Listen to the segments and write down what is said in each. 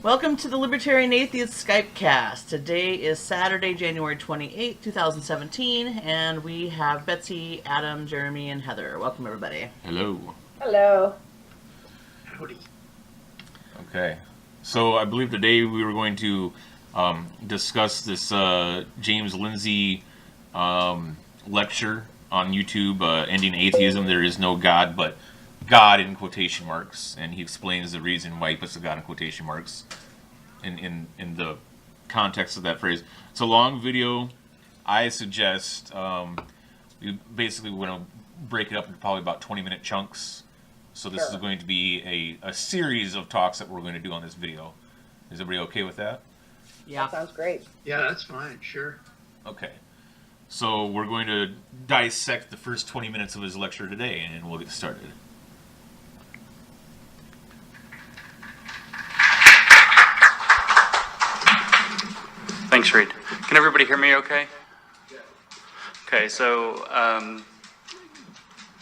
Welcome to the Libertarian Atheists Skypecast. Today is Saturday, January 28th, 2017, and we have Betsy, Adam, Jeremy, and Heather. Welcome, everybody. Hello. Hello. Howdy. Okay. So I believe today we were going to discuss this James Lindsay lecture on YouTube, Ending Atheism, There Is No God, but God in quotation marks, and he explains the reason why he puts the God in quotation marks in the context of that phrase. It's a long video. I suggest we basically want to break it up into probably about 20-minute chunks. So this is going to be a series of talks that we're going to do on this video. Is everybody okay with that? Yeah. That sounds great. Yeah, that's fine, sure. Okay. So we're going to dissect the first 20 minutes of his lecture today, and we'll get started. Thanks, Reed. Can everybody hear me okay? Okay, so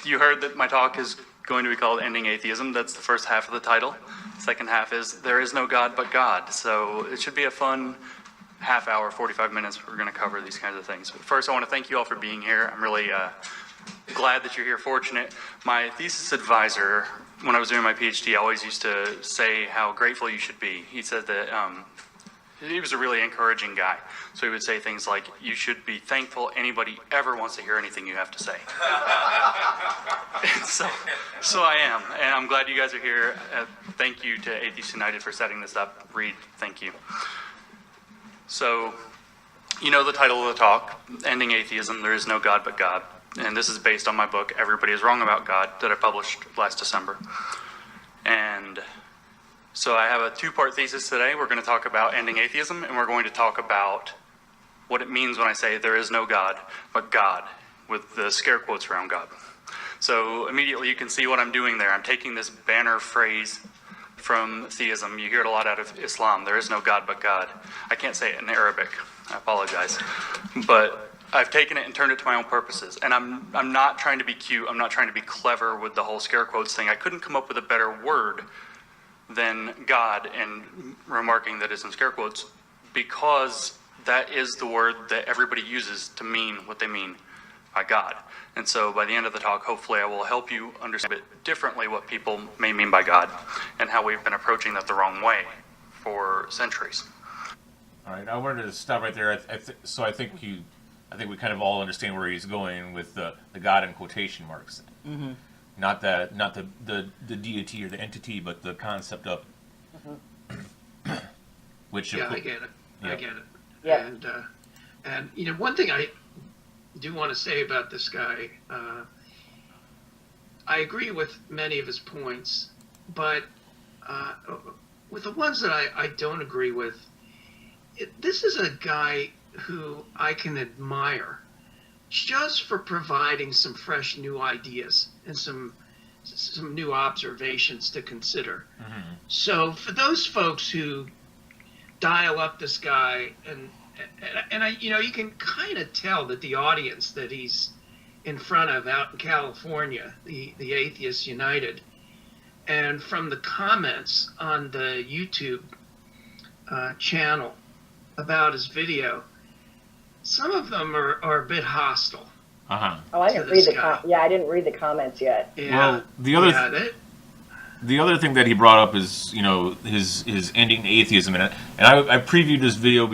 you heard that my talk is going to be called Ending Atheism. That's the first half of the title. The second half is There Is No God But God. So it should be a fun half hour, 45 minutes. We're going to cover these kinds of things. But first, I want to thank you all for being here. I'm really glad that you're here, fortunate. My thesis advisor, when I was doing my PhD, always used to say how grateful you should be. He said that he was a really encouraging guy. So he would say things like, you should be thankful anybody ever wants to hear anything you have to say. So I am, and I'm glad you guys are here. Thank you to Atheists United for setting this up. Reed, thank you. So, you know the title of the talk, Ending Atheism, There Is No God But God. And this is based on my book, Everybody Is Wrong About God, that I published last December. And so I have a two-part thesis today. We're going to talk about ending atheism, and we're going to talk about what it means when I say there is no God but God, with the scare quotes around God. So immediately you can see what I'm doing there. I'm taking this banner phrase from theism. You hear it a lot out of Islam. There is no God but God. I can't say it in Arabic. I apologize. But I've taken it and turned it to my own purposes. And I'm not trying to be cute. I'm not trying to be clever with the whole scare quotes thing. I couldn't come up with a better word than God, and remarking that it's in scare quotes, because that is the word that everybody uses to mean what they mean by God. And so by the end of the talk, hopefully I will help you understand a bit differently what people may mean by God and how we've been approaching that the wrong way for centuries. All right, I wanted to stop right there. So I think we kind of all understand where he's going with the God in quotation marks. Mm-hmm. Not the deity or the entity, but the concept of which. Yeah, I get it. Yeah. I get it. Yeah. And you know, one thing I do want to say about this guy, I agree with many of his points, but with the ones that I don't agree with, this is a guy who I can admire just for providing some fresh new ideas and some new observations to consider. Mm-hmm. So for those folks who dial up this guy, and I, you know, you can kind of tell that the audience that he's in front of out in California, the Atheists United, and from the comments on the YouTube channel about his video, some of them are a bit hostile. Uh-huh. Oh, I didn't read I didn't read the comments yet. Yeah. Well, the other thing that he brought up is, you know, his ending atheism, and I previewed this video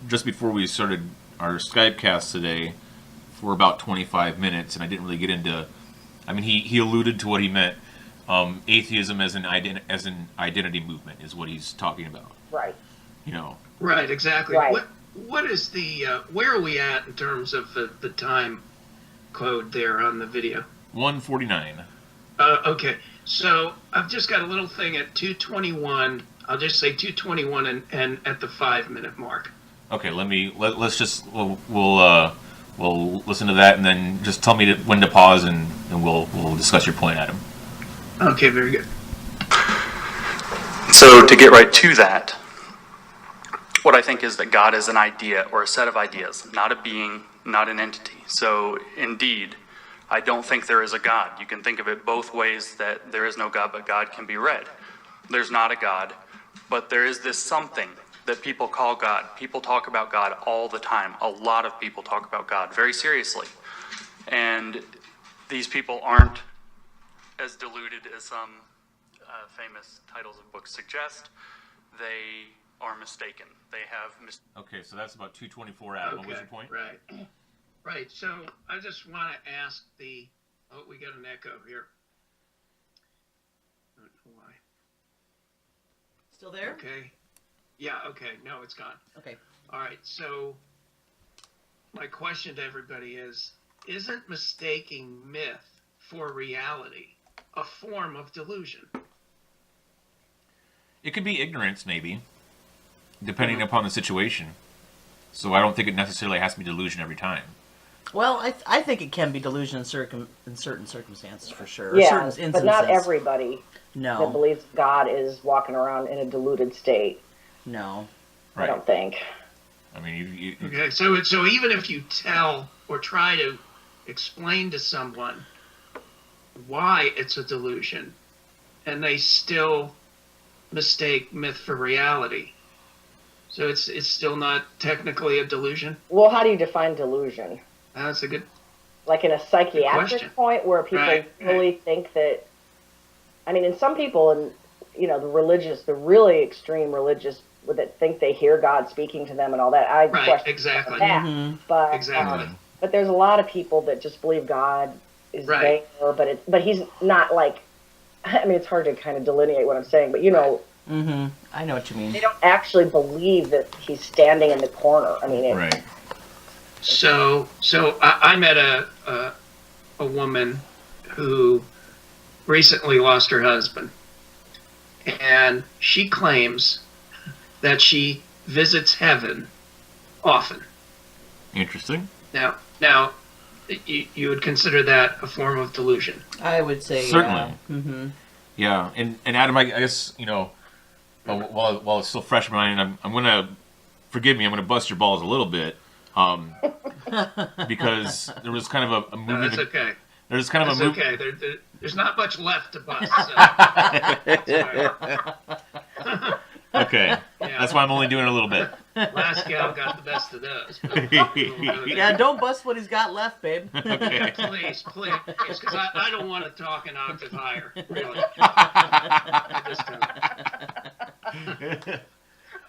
just before we started our Skypecast today for about 25 minutes, and I didn't really get into. I mean, he alluded to what he meant. Atheism as an identity movement is what he's talking about. Right. You know. Right. Exactly. Right. What is the where are we at in terms of the time code there on the video? 1:49. Okay, so I've just got a little thing at 2:21. I'll just say 2:21 and at the 5-minute mark. Okay, let's just we'll listen to that, and then just tell me when to pause, and we'll discuss your point, Adam. Okay, very good. So to get right to that, what I think is that God is an idea or a set of ideas, not a being, not an entity. So indeed, I don't think there is a God. You can think of it both ways, that there is no God, but God can be read. There's not a God. but there is this something that people call God. People talk about God all the time. A lot of people talk about God very seriously. And these people aren't as deluded as some famous titles of books suggest. They are mistaken. They have Okay, so that's about 224 out. What was your point? Right. Right. So I just want to ask oh, we got an echo here. I don't know why. Still there? Okay. Yeah, okay. No, it's gone. Okay. All right. So my question to everybody is, isn't mistaking myth for reality a form of delusion? It could be ignorance, maybe, depending upon the situation. So I don't think it necessarily has to be delusion every time. Well, I think it can be delusion in certain circumstances, for sure. Or Yeah, certain instances. but not everybody that No. believes God is walking around in a deluded state. No. I Right. don't think. I mean, you Okay. So even if you tell or try to explain to someone why it's a delusion, and they still mistake myth for reality, so it's still not technically a delusion. Well, how do you define delusion? That's a good. Like in a question. psychiatric point where people Right, really think that, I mean, in some people, and the really extreme religious that think they hear God speaking to them and all that, I Right. question Exactly. that. Mhm. But Exactly. but there's a lot of people that just believe God is Right. there, but he's not like. I mean, it's hard to kind of delineate what I'm saying, but Mm-hmm. I know what you mean. they don't actually believe that he's standing in the corner. I mean, right. So I met a woman who recently lost her husband, and she claims that she visits heaven often. Interesting. Now, you would consider that a form of delusion? I would say Certainly. Yeah. Mm-hmm. Yeah, and Adam, I guess, while it's still fresh in my mind, I'm gonna, forgive me, I'm gonna bust your balls a little bit, because there was kind of a No, movement. that's okay. There's kind of That's a move. okay. There's not much left to bust. So. That's all right. Okay, Yeah. that's why I'm only doing a little bit. Last gal got the best of those. But Yeah, don't bust what he's got left, babe. Okay. please, because I don't want to talk an octave higher, really. I just don't.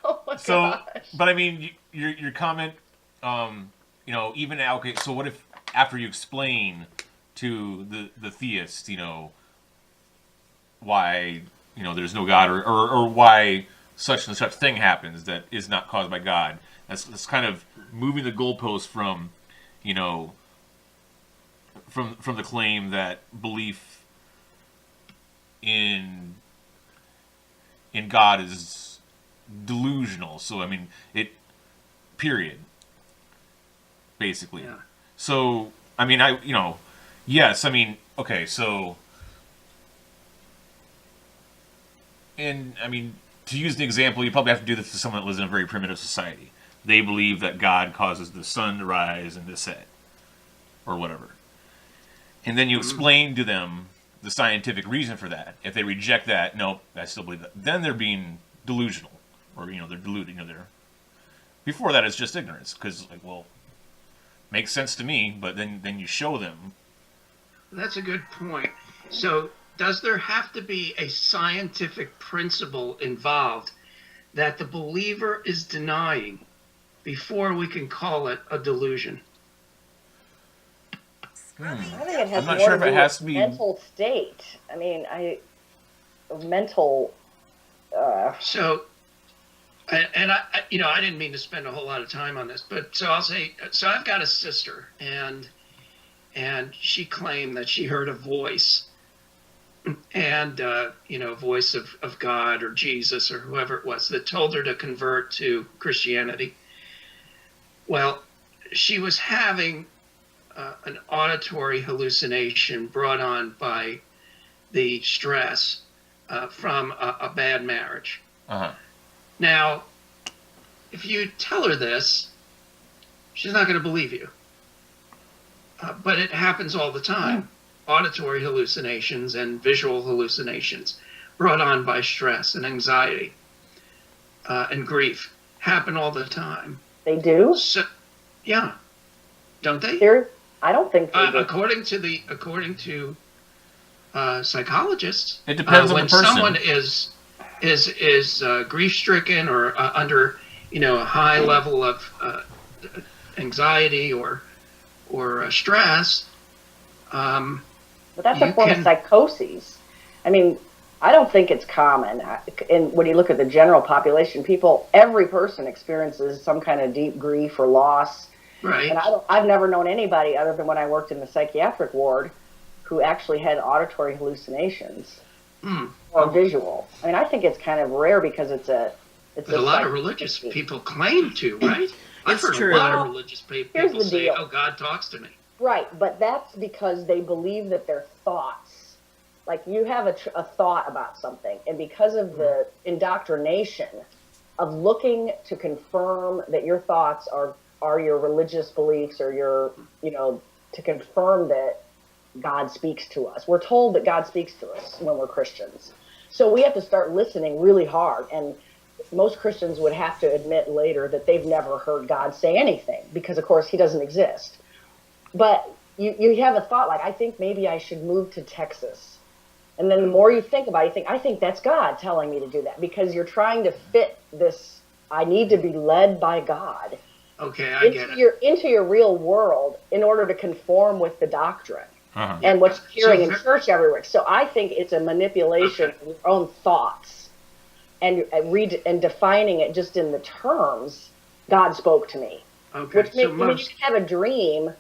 oh my So, gosh. but I mean, your comment, even okay. So what if after you explain to the theist, why there's no God, or why such and such thing happens that is not caused by God. That's kind of moving the goalpost from, from the claim that belief in God is delusional. So I mean, period. Basically. Yeah. So I mean, yes. I mean, okay. So, and I mean, to use an example, you probably have to do this to someone that lives in a very primitive society. They believe that God causes the sun to rise and to set, or whatever. And then you explain to them the scientific reason for that. If they reject that, nope, I still believe that. Then they're being delusional, or they're deluded. Before that, it's just ignorance, because makes sense to me. But then you show them. That's a good point. So, does there have to be a scientific principle involved that the believer is denying before we can call it a delusion? I think it has I'm not more sure to if it do has with to be- mental state. I mean, mental. So, and I didn't mean to spend a whole lot of time on this, but so I'll say, so I've got a sister, and she claimed that she heard a voice, and voice of God or Jesus or whoever it was that told her to convert to Christianity. Well, she was having an auditory hallucination brought on by the stress from a bad marriage. Uh-huh. Now, if you tell her this, she's not going to believe you. But it happens all the time. Auditory hallucinations and visual hallucinations brought on by stress and anxiety. and grief happen all the time. They do? So, yeah, don't they? I don't think they do. According to psychologists, It depends on when the person. someone is grief stricken or under a high level of anxiety or stress. But that's a form of psychosis. I mean, I don't think it's common. And when you look at the general population, every person experiences some kind of deep grief or loss. Right. And I've never known anybody other than when I worked in the psychiatric ward who actually had auditory hallucinations or visual. I mean, I think it's kind of rare because it's a lot of religious people claim to, right? I've heard true. a lot of religious people say, deal. "Oh, God talks to me." Right, but that's because they believe that their thoughts, like you have a thought about something, and because of the indoctrination of looking to confirm that your thoughts are your religious beliefs or to confirm that God speaks to us. We're told that God speaks to us when we're Christians. So we have to start listening really hard, and most Christians would have to admit later that they've never heard God say anything because, of course, he doesn't exist. But you have a thought like, I think maybe I should move to Texas. And then the more you think about it, you think, I think that's God telling me to do that because you're trying to fit this, I need to be led by God Okay, I get it. into your real world in order to conform with the doctrine and what's hearing in church everywhere. So I think it's a manipulation of your own thoughts and defining it just in the terms, God spoke to me. Okay, Which makes, when you have a dream,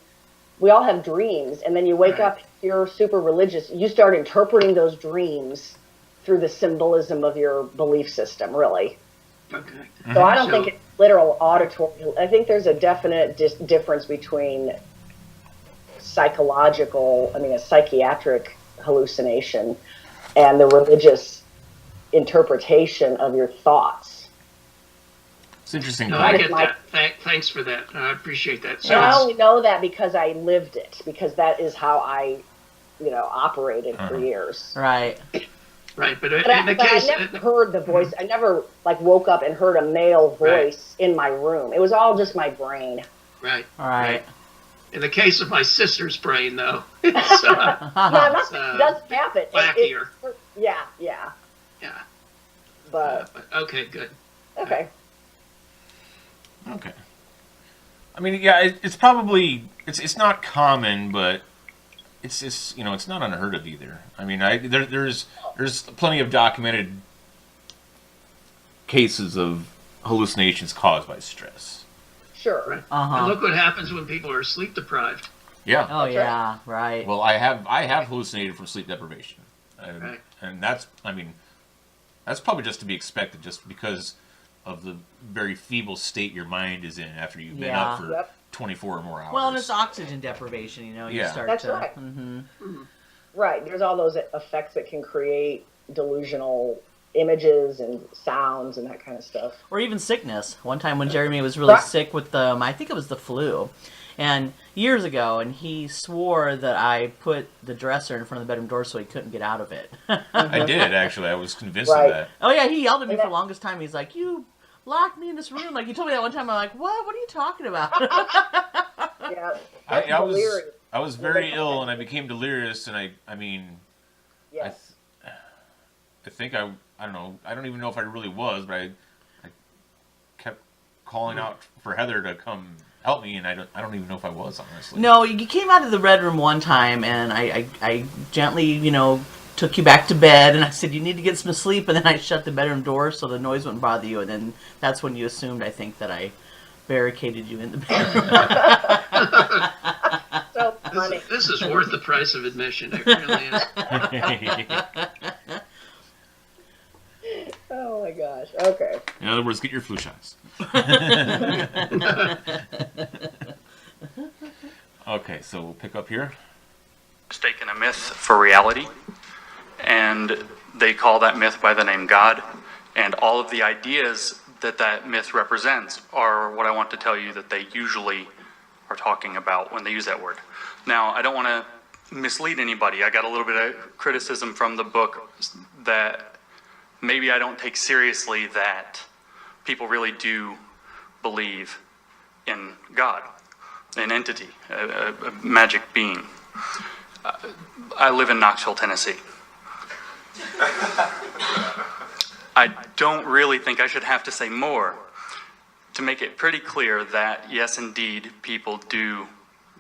we all have dreams, and then you wake up, you're super religious, you start interpreting those dreams through the symbolism of your belief system, really. Okay. So I don't think it's literal auditory. I think there's a definite difference between a psychiatric hallucination and the religious interpretation of your thoughts. It's interesting. No, I get that. Thanks for that. I appreciate that. So And I only know that because I lived it, because that is how I, operated for years. Right. right, but I never heard the voice. I never woke up and heard a male voice in my room. It was all just my brain. Right. All right. In the case of my sister's brain, though, It does happen. Wackier. Yeah. Yeah. But okay, good. okay. Okay. I mean, yeah, it's probably it's not common, but it's not unheard of either. I mean, there's plenty of documented cases of hallucinations caused by stress. Sure. Right. And look what happens when people are sleep deprived. Yeah. Oh yeah. Right. Well, I have hallucinated from sleep deprivation, and that's probably just to be expected, just because of the very feeble state your mind is in after you've been up for 24 or more hours. Well, and it's oxygen deprivation, You start That's to... right. Mm-hmm. Right. There's all those effects that can create delusional images and sounds and that kind of stuff. Or even sickness. One time when Jeremy was really sick with I think it was the flu, and years ago, and he swore that I put the dresser in front of the bedroom door so he couldn't get out of it. I did, actually. I was convinced of that. Oh yeah, he yelled at me for the longest time. He's like, "You locked me in this room." Like, he told me that one time. I'm like, "What? What are you talking about?" Yeah. I was very ill, and I became delirious, and I think I don't know. I don't even know if I really was, but I kept calling out for Heather to come help me, and I don't even know if I was, honestly. No, you came out of the red room one time, and I gently, took you back to bed, and I said, you need to get some sleep, and then I shut the bedroom door so the noise wouldn't bother you, and then that's when you assumed, I think, that I barricaded you in the bedroom. So funny. This is worth the price of admission. It really is. Oh my gosh. Okay. In other words, get your flu shots. Okay, so we'll pick up here. Mistaken a myth for reality, and they call that myth by the name God, and all of the ideas that myth represents are what I want to tell you that they usually are talking about when they use that word. Now, I don't want to mislead anybody. I got a little bit of criticism from the book that maybe I don't take seriously that people really do believe in God, an entity, a magic being. I live in Knoxville, Tennessee. I don't really think I should have to say more to make it pretty clear that, yes, indeed, people do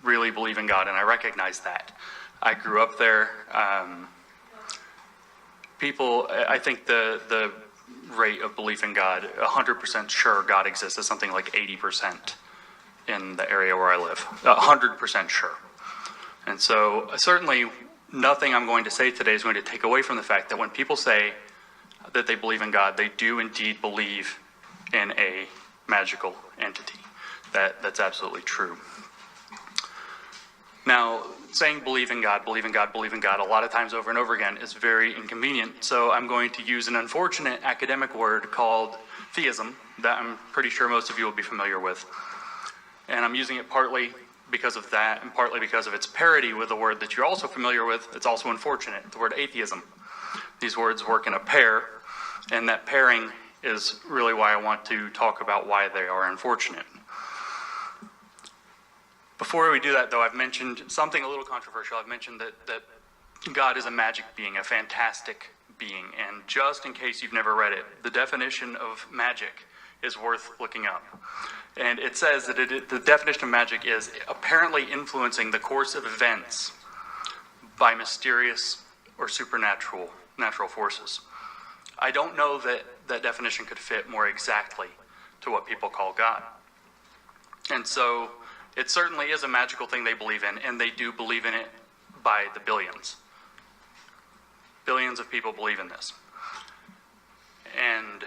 really believe in God, and I recognize that. I grew up there. People, I think the rate of belief in God, 100% sure God exists, is something like 80% in the area where I live. 100% sure. And so certainly nothing I'm going to say today is going to take away from the fact that when people say that they believe in God, they do indeed believe in a magical entity. That's absolutely true. Now, saying believe in God, believe in God, believe in God a lot of times over and over again is very inconvenient. So I'm going to use an unfortunate academic word called theism that I'm pretty sure most of you will be familiar with. And I'm using it partly because of that and partly because of its parity with a word that you're also familiar with. It's also unfortunate, the word atheism. These words work in a pair, and that pairing is really why I want to talk about why they are unfortunate. Before we do that, though, I've mentioned something a little controversial. I've mentioned that God is a magic being, a fantastic being. And just in case you've never read it, the definition of magic is worth looking up. And it says that the definition of magic is apparently influencing the course of events by mysterious or supernatural natural forces. I don't know that that definition could fit more exactly to what people call God. And so it certainly is a magical thing they believe in, and they do believe in it by the billions. Billions of people believe in this. And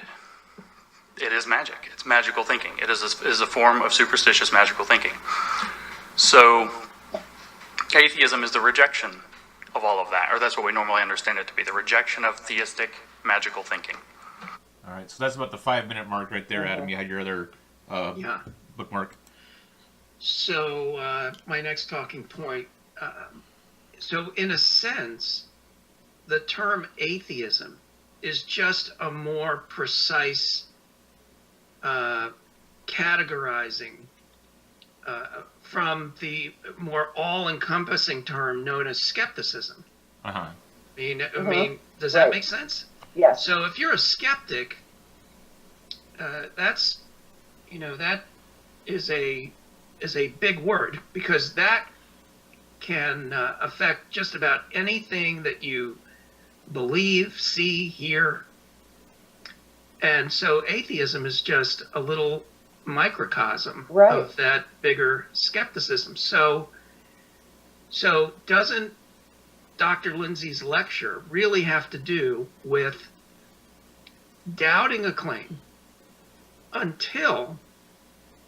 it is magic. It's magical thinking. It is a form of superstitious magical thinking. So atheism is the rejection of all of that, or that's what we normally understand it to be, the rejection of theistic magical thinking. All right, so that's about the 5-minute mark right there, Adam. You had your other bookmark. So my next talking point, so in a sense, the term atheism is just a more precise categorizing from the more all-encompassing term known as skepticism. Uh-huh. I mean, does that make sense? Yes. So if you're a skeptic, that is a big word, because that can affect just about anything that you believe, see, hear. And so atheism is just a little microcosm of that bigger skepticism. So doesn't Dr. Lindsay's lecture really have to do with doubting a claim until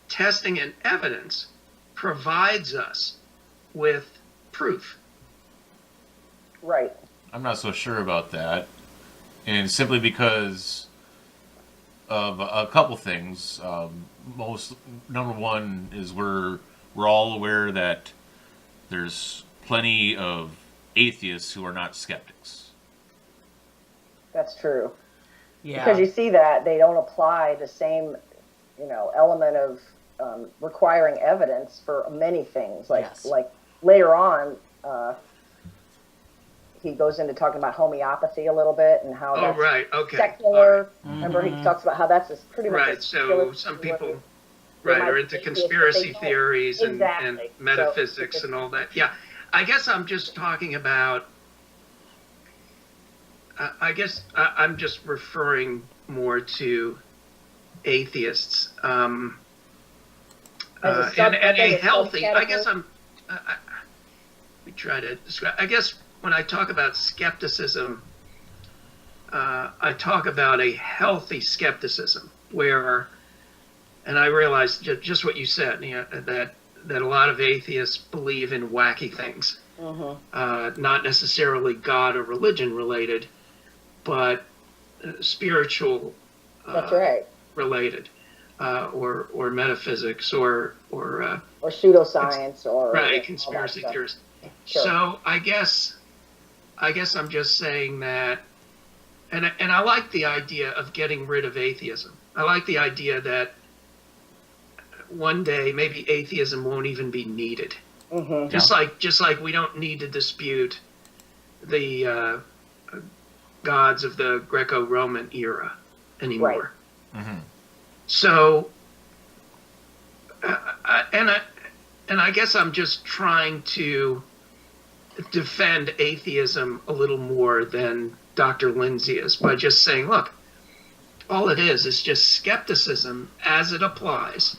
testing and evidence provides us with proof? Right. I'm not so sure about that. And simply because of a couple things. Number one is we're all aware that there's plenty of atheists who are not skeptics. That's true. Yeah. Because you see that they don't apply the same, element of requiring evidence for many things. Like later on, he goes into talking about homeopathy a little bit and how that's secular. Right. Remember, he talks about how that's pretty much right. So some people are into conspiracy theories and metaphysics and all that. Yeah, I guess I'm just talking about. I guess I'm just referring more to atheists and a healthy. I guess let me try to describe. I guess when I talk about skepticism, I talk about a healthy skepticism where, and I realize just what you said, that a lot of atheists believe in wacky things, not necessarily God or religion related, but spiritual that's right. related, or metaphysics or pseudoscience or conspiracy theorists. Sure. So I guess I'm just saying that and I like the idea of getting rid of atheism. I like the idea that one day maybe atheism won't even be needed. Mm-hmm. Just like we don't need to dispute the gods of the Greco-Roman era anymore. Right. Mm-hmm. So, I guess I'm just trying to defend atheism a little more than Dr. Lindsay is by just saying, look, all it is just skepticism as it applies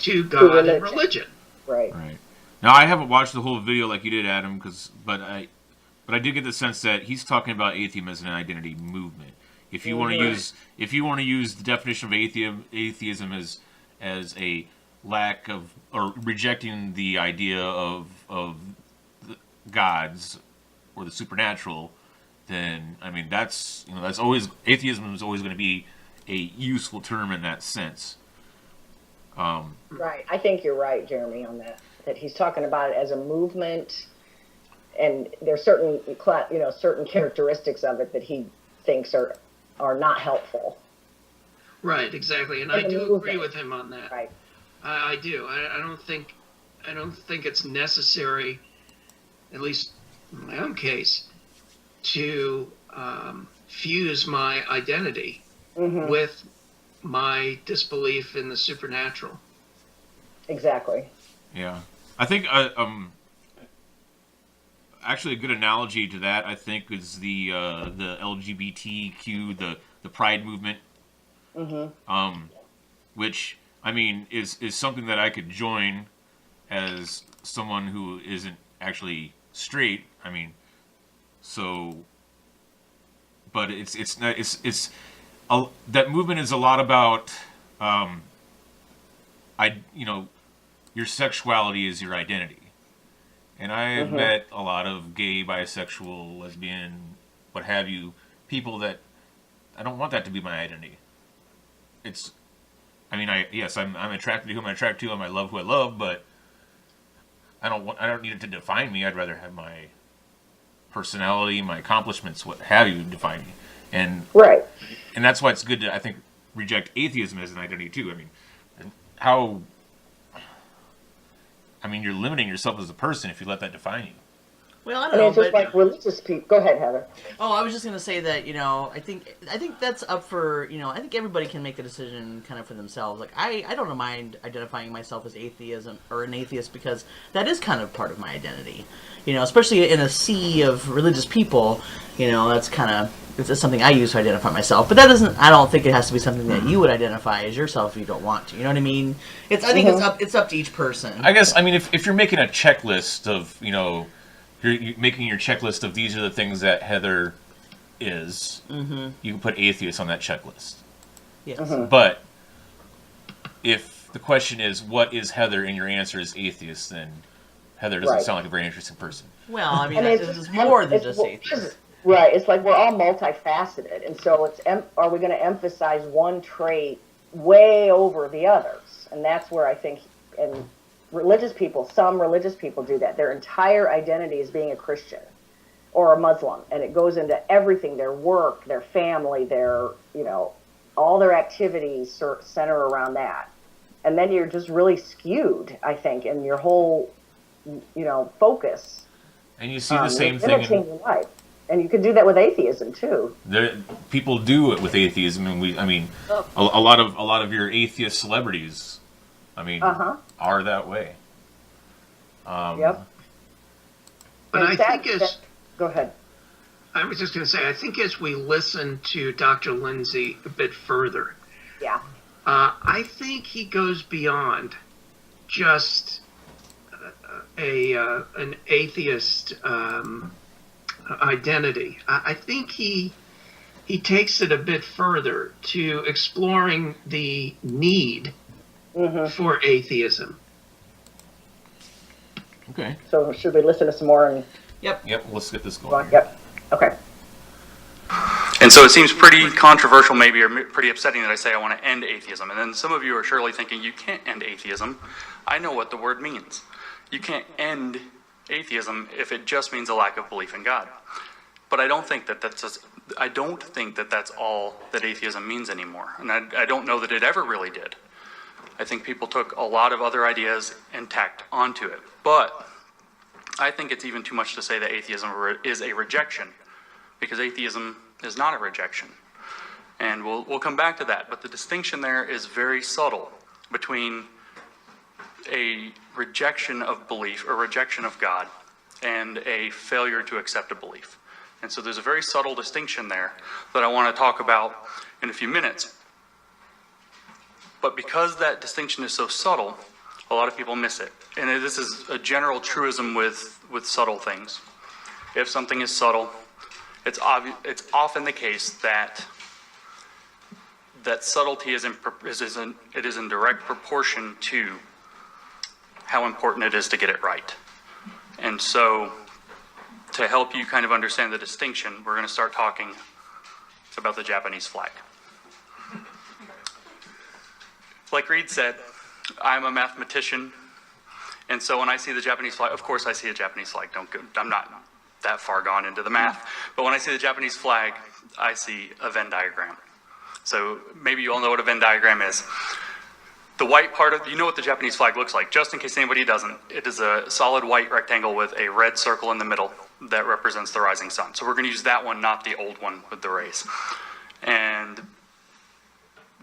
to God and religion. Right. Right. Now, I haven't watched the whole video like you did, Adam, but I did get the sense that he's talking about atheism as an identity movement. If you want to use the definition of atheism as a lack of or rejecting the idea of the gods or the supernatural, then I mean that's always, atheism is always going to be a useful term in that sense. Right. I think you're right, Jeremy, on that. That he's talking about it as a movement, and there's certain certain characteristics of it that he thinks are not helpful. Right. Exactly. And I do agree with him on that. Right. I do. I don't think it's necessary, at least in my own case, to fuse my identity with my disbelief in the supernatural. Exactly. Yeah, I think actually a good analogy to that, I think, is the LGBTQ, the Pride movement, which I mean is something that I could join as someone who isn't actually straight. I mean, so, but that movement is a lot about your sexuality is your identity. And I have met a lot of gay, bisexual, lesbian, what have you, people that I don't want that to be my identity. I'm attracted to whom I'm attracted to, and I love who I love, but I don't need it to define me. I'd rather have my personality, my accomplishments, what have you, define me. And that's why it's good to, I think, reject atheism as an identity too. You're limiting yourself as a person if you let that define you. Well, I don't know. It's just like religious people. Go ahead, Heather. Oh, I was just going to say that, I think that's up for, I think everybody can make the decision kind of for themselves. Like, I don't mind identifying myself as atheism or an atheist because that is kind of part of my identity. Especially in a sea of religious people, that's kind of, it's something I use to identify myself. But I don't think it has to be something that you would identify as yourself if you don't want to. You know what I mean? I think it's up to each person. I guess, if you're making a checklist of, you're making your checklist of these are the things that Heather is, you can put atheist on that checklist. Yes. But if the question is, what is Heather, and your answer is atheist, then Heather doesn't sound like a very interesting person. Well, it's more than just atheist. Right. It's like we're all multifaceted. And so are we going to emphasize one trait way over the others? And that's where I think, and some religious people do that. Their entire identity is being a Christian or a Muslim. And it goes into everything, their work, their family, their, all their activities center around that. And then you're just really skewed, I think, in your whole, focus. And you see the same thing in your life. And you can do that with atheism too. People do it with atheism, and a lot of your atheist celebrities, are that way. Yep. But I think go ahead. I was just going to say, I think as we listen to Dr. Lindsay a bit further, I think he goes beyond just an atheist identity. I think he takes it a bit further to exploring the need for atheism. Okay. So should we listen to some more? Yep. Let's get this going. Yep. Okay. And so it seems pretty controversial, maybe, or pretty upsetting that I say I want to end atheism. And then some of you are surely thinking, you can't end atheism. I know what the word means. You can't end atheism if it just means a lack of belief in God. But I don't think that that's I don't think that that's all that atheism means anymore. And I don't know that it ever really did. I think people took a lot of other ideas and tacked onto it. But I think it's even too much to say that atheism is a rejection, because atheism is not a rejection. And we'll come back to that. But the distinction there is very subtle between a rejection of belief or rejection of God and a failure to accept a belief. And so there's a very subtle distinction there that I want to talk about in a few minutes. But because that distinction is so subtle, a lot of people miss it. And this is a general truism with subtle things. If something is subtle, it's often the case that subtlety is in direct proportion to how important it is to get it right. And so, to help you kind of understand the distinction, we're going to start talking about the Japanese flag. Like Reed said, I'm a mathematician, and so when I see the Japanese flag, of course I see a Japanese flag. I'm not that far gone into the math, but when I see the Japanese flag, I see a Venn diagram. So maybe you all know what a Venn diagram is. The white part of, you know what the Japanese flag looks like, just in case anybody doesn't. It is a solid white rectangle with a red circle in the middle that represents the rising sun. So we're going to use that one, not the old one with the rays. And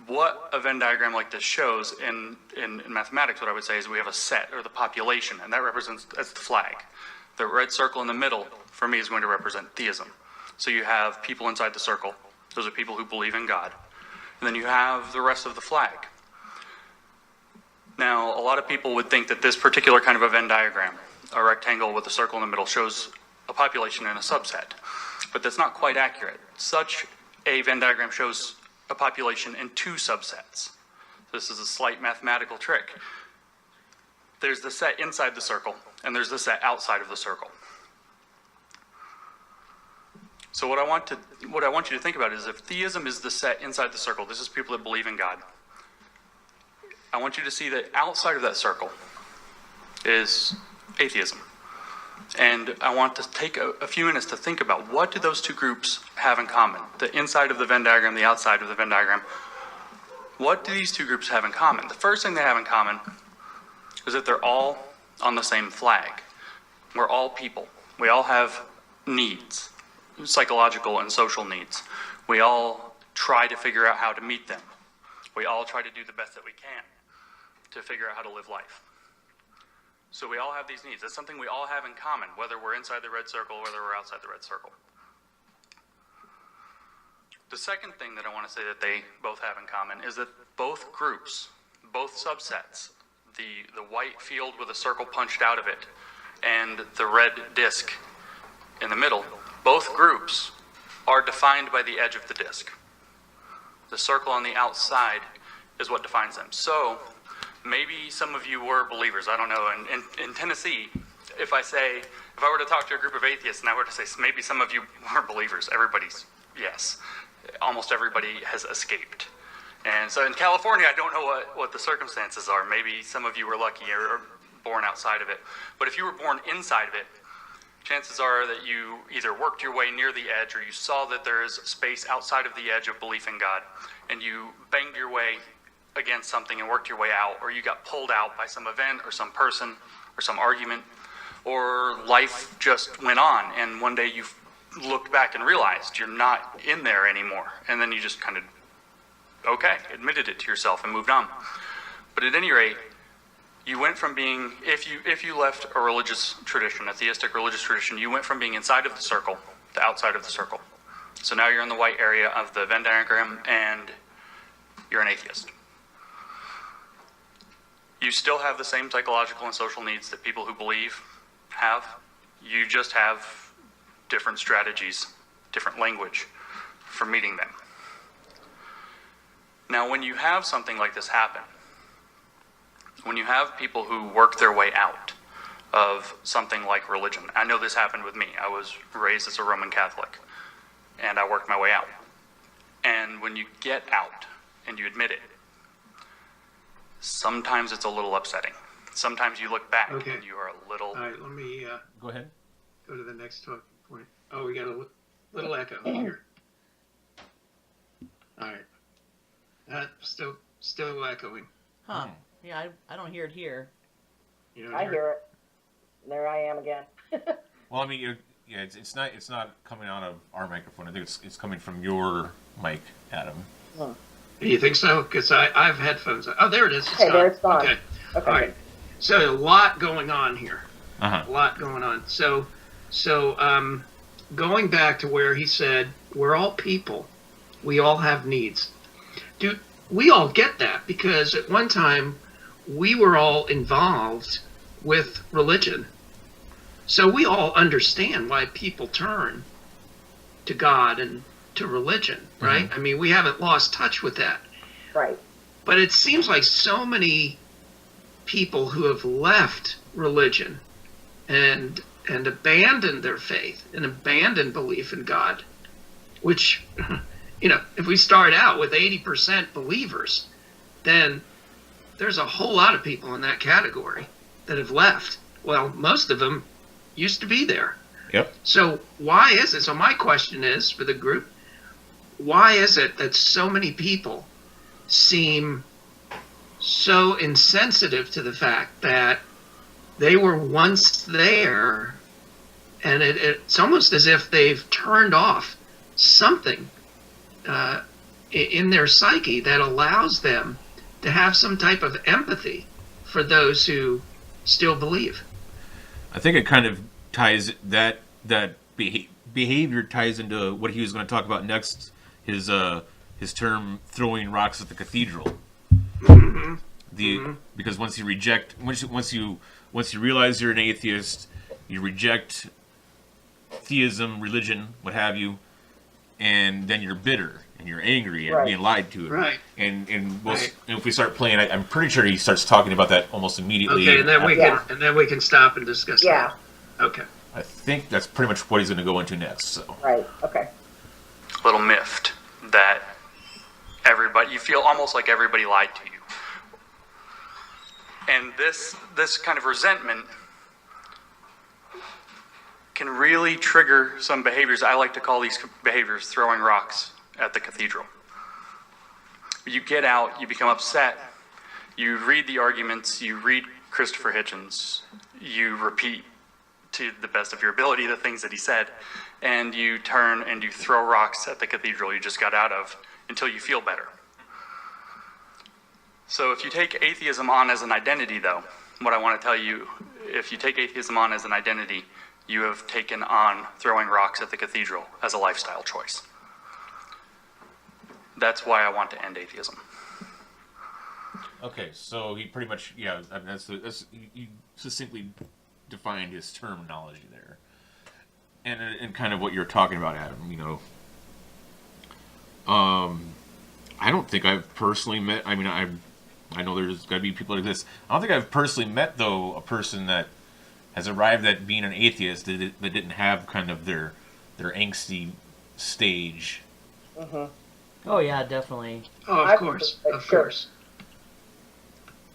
what a Venn diagram like this shows in mathematics, what I would say is we have a set, or the population, and that represents, that's the flag. The red circle in the middle, for me, is going to represent theism. So you have people inside the circle. Those are people who believe in God. And then you have the rest of the flag. Now, a lot of people would think that this particular kind of a Venn diagram, a rectangle with a circle in the middle, shows a population and a subset. But that's not quite accurate. Such a Venn diagram shows a population in two subsets. This is a slight mathematical trick. There's the set inside the circle, and there's the set outside of the circle. So what I want you to think about is, if theism is the set inside the circle, this is people that believe in God. I want you to see that outside of that circle is atheism. And I want to take a few minutes to think about, what do those two groups have in common? The inside of the Venn diagram, the outside of the Venn diagram. What do these two groups have in common? The first thing they have in common is that they're all on the same flag. We're all people. We all have needs, psychological and social needs. We all try to figure out how to meet them. We all try to do the best that we can to figure out how to live life. So we all have these needs. That's something we all have in common, whether we're inside the red circle or whether we're outside the red circle. The second thing that I want to say that they both have in common is that both groups, both subsets, the white field with a circle punched out of it and the red disc in the middle, both groups are defined by the edge of the disc. The circle on the outside is what defines them. So maybe some of you were believers. I don't know. In Tennessee, if I were to talk to a group of atheists and I were to say, maybe some of you were believers, everybody's yes. Almost everybody has escaped. And so in California, I don't know what the circumstances are. Maybe some of you were lucky or born outside of it. But if you were born inside of it, chances are that you either worked your way near the edge, or you saw that there is space outside of the edge of belief in God, and you banged your way against something and worked your way out, or you got pulled out by some event or some person or some argument, or life just went on, and one day you looked back and realized you're not in there anymore, and then you just kind of, admitted it to yourself and moved on. But at any rate, you went from being, if you left a religious tradition, a theistic religious tradition, you went from being inside of the circle to outside of the circle. So now you're in the white area of the Venn diagram and you're an atheist. You still have the same psychological and social needs that people who believe have. You just have different strategies, different language for meeting them. Now, when you have something like this happen, when you have people who work their way out of something like religion, I know this happened with me. I was raised as a Roman Catholic, and I worked my way out. And when you get out and you admit it, sometimes it's a little upsetting. Sometimes you look back and you are a little... All right, let me Go ahead. go to the next talking point. Oh, we got a little echo here. All right. Still echoing. Huh. Yeah, I don't hear it here. You know, I hear it. There I am again. Well, I mean, yeah, it's not coming out of our microphone. I think it's coming from your mic, Adam. Huh. You think so? Because I have headphones. Oh, there it is. It's Okay, gone. there it's gone. Okay. Okay. All right. So a lot going on here. Uh-huh. A lot going on. So going back to where he said, we're all people. We all have needs. Dude, we all get that because at one time we were all involved with religion. So we all understand why people turn to God and to religion, right? Mm-hmm. I mean, we haven't lost touch with that. Right. But it seems like so many people who have left religion and abandoned their faith and abandoned belief in God, which, you know, if we start out with 80% believers, then there's a whole lot of people in that category that have left. Well, most of them used to be there. Yep. So why is it? So my question is for the group, why is it that so many people seem so insensitive to the fact that they were once there, and it's almost as if they've turned off something in their psyche that allows them to have some type of empathy for those who still believe? I think it kind of ties that behavior ties into what he was going to talk about next. His term throwing rocks at the cathedral. Because once you realize you're an atheist, you reject theism, religion, what have you, and then you're bitter and you're angry and being lied to. Right. And if we start playing, I'm pretty sure he starts talking about that almost immediately. Okay, and then we can stop and discuss that. Okay. I think that's pretty much what he's going to go into next. So. Right. Okay. Little miffed that you feel almost like everybody lied to you. And this kind of resentment can really trigger some behaviors. I like to call these behaviors throwing rocks at the cathedral. You get out, you become upset, you read the arguments, you read Christopher Hitchens, you repeat to the best of your ability the things that he said, and you turn and you throw rocks at the cathedral you just got out of until you feel better. So if you take atheism on as an identity, though, what I want to tell you, if you take atheism on as an identity, you have taken on throwing rocks at the cathedral as a lifestyle choice. That's why I want to end atheism. Okay, so he pretty much, yeah, I mean, that's you succinctly defined his terminology there, and kind of what you're talking about, Adam. You know, I don't think I've personally met. I mean, I know there's got to be people like this. I don't think I've personally met, though, a person that has arrived at being an atheist that didn't have kind of their angsty stage. Oh yeah, definitely. Oh, of course, of course.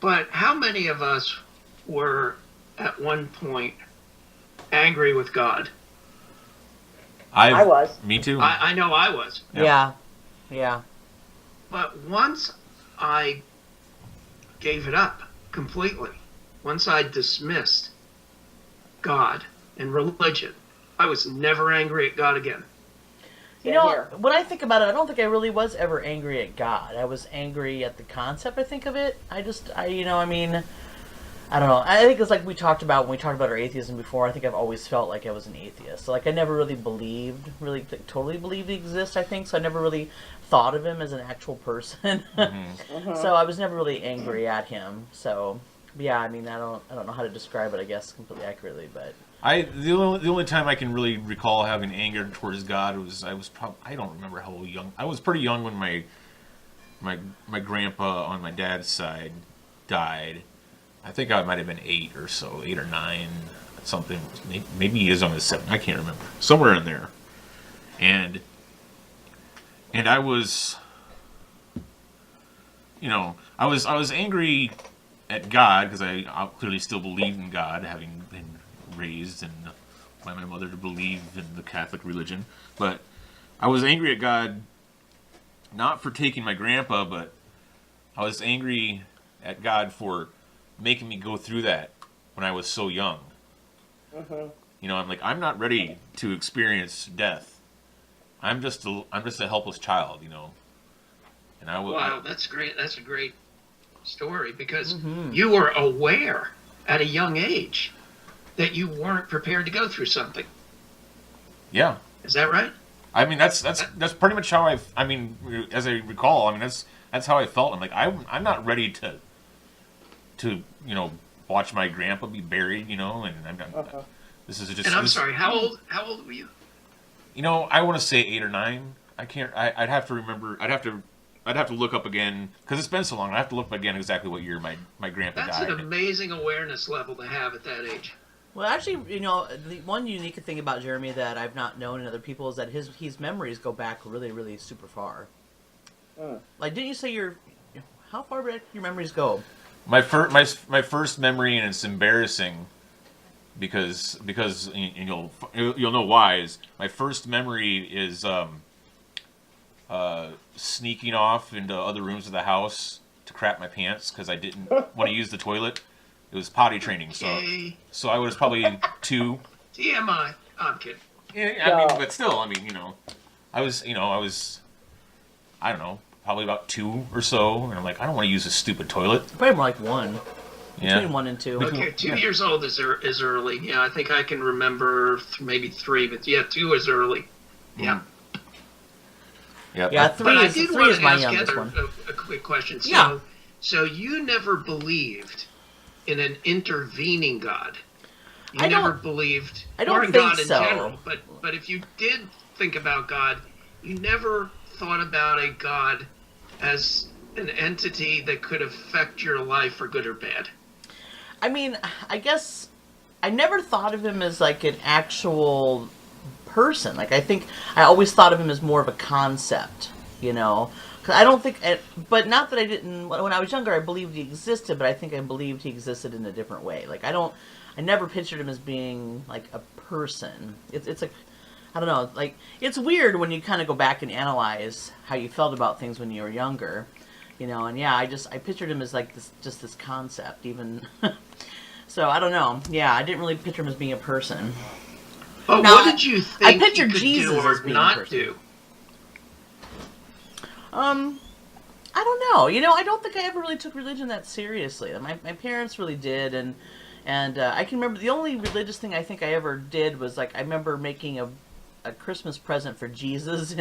But how many of us were at one point angry with God? I was. Me too. I know I was. Yeah. But once I gave it up completely, once I dismissed God and religion, I was never angry at God again. You know, when I think about it, I don't think I really was ever angry at God. I was angry at the concept, I think, of it. I mean, I don't know. I think it's like we talked about when we talked about our atheism before. I think I've always felt like I was an atheist. So, like, I never really totally believed he exists, I think. So I never really thought of him as an actual person. So I was never really angry at him. So, yeah, I mean, I don't know how to describe it, I guess, completely accurately, but... The only time I can really recall having anger towards God was I don't remember how young. I was pretty young when my grandpa on my dad's side died. I think I might have been 8 or so, 8 or 9, something. Maybe he is on his 7. I can't remember. Somewhere in there. And I was, I was angry at God because I clearly still believed in God, having been raised and by my mother to believe in the Catholic religion. But I was angry at God not for taking my grandpa, but I was angry at God for making me go through that when I was so young. Mm-hmm. You know, I'm like, I'm not ready to experience death. I'm just a helpless child, you know. And I will. Wow, that's great. That's a great story because Mm-hmm. you were aware at a young age that you weren't prepared to go through something. Yeah. Is that right? I mean, that's pretty much how I mean, as I recall, I mean, that's how I felt. I'm like, I'm not ready to you know, watch my grandpa be buried, you know, and I'm not. This is just. And I'm sorry. How old were you? You know, I want to say 8 or 9. I can't. I'd have to remember. I'd have to look up again because it's been so long. I have to look up again exactly what year my grandpa That's died. an amazing awareness level to have at that age. Well, actually, you know, the one unique thing about Jeremy that I've not known in other people is that his memories go back really, really super far. Like, didn't you say how far back your memories go? My first memory, and it's embarrassing because and you'll know why, is my first memory is sneaking off into other rooms of the house to crap my pants because I didn't want to use the toilet. It was potty training, Okay. so I was probably 2. TMI. I'm kidding. Yeah, I mean, but still, I mean, you know, I was, I don't know, probably about 2 or so, and I'm like, I don't want to use a stupid toilet. Probably more like 1. Yeah. Between 1 and 2. Okay, 2 years old is early. Yeah, I think I can remember maybe 3, but yeah, 2 is early. Yeah. Yeah. Yeah, But 3 I is did 3 want is to my ask youngest Heather one. a quick question. So, Yeah. so you never believed in an intervening God. You I don't- never believed I don't or in think God in so. general. But if you did think about God, you never thought about a God as an entity that could affect your life for good or bad. I mean, I guess I never thought of him as like an actual person. Like, I think I always thought of him as more of a concept, you know? 'Cause I don't think, but not that I didn't, when I was younger, I believed he existed, but I think I believed he existed in a different way. Like, I never pictured him as being like a person. It's like, I don't know, like, it's weird when you kind of go back and analyze how you felt about things when you were younger, you know, and yeah, I pictured him as like this concept, even. So, I don't know. Yeah, I didn't really picture him as being a person. But Now, what did you think I pictured he could Jesus do or as being a not person. do? I don't know. You know, I don't think I ever really took religion that seriously. My parents really did, and I can remember the only religious thing I think I ever did was, like, I remember making a Christmas present for Jesus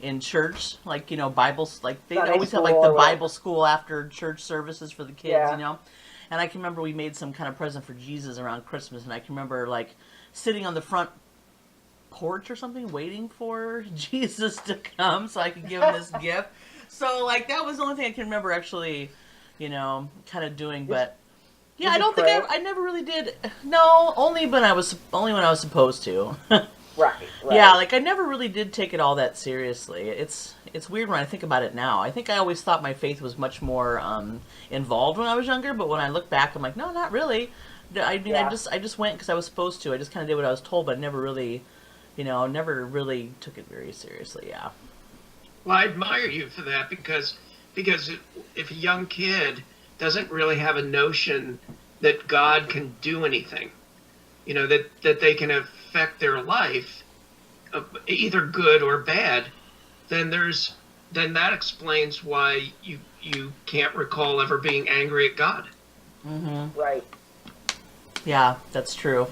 in church, like, you know, Bibles, like they Sunday always have like school the or whatever. Bible school after church services for the kids, Yeah. you know. And I can remember we made some kind of present for Jesus around Christmas, and I can remember like sitting on the front porch or something waiting for Jesus to come so I could give him this gift. So, like, that was the only thing I can remember actually, you know, kind of doing. But yeah, did I you don't think pray? I never really did. No, only when I was supposed to. Right. Yeah, like I never really did take it all that seriously. It's weird when I think about it now. I think I always thought my faith was much more involved when I was younger, but when I look back, I'm like, no, not really. I mean, Yeah. I just went because I was supposed to. I just kind of did what I was told, but I never really, you know, never really took it very seriously. Yeah. Well, I admire you for that because if a young kid doesn't really have a notion that God can do anything, you know, that they can affect their life, either good or bad, then that explains why you can't recall ever being angry at God. Mm-hmm. Right. Yeah, that's true.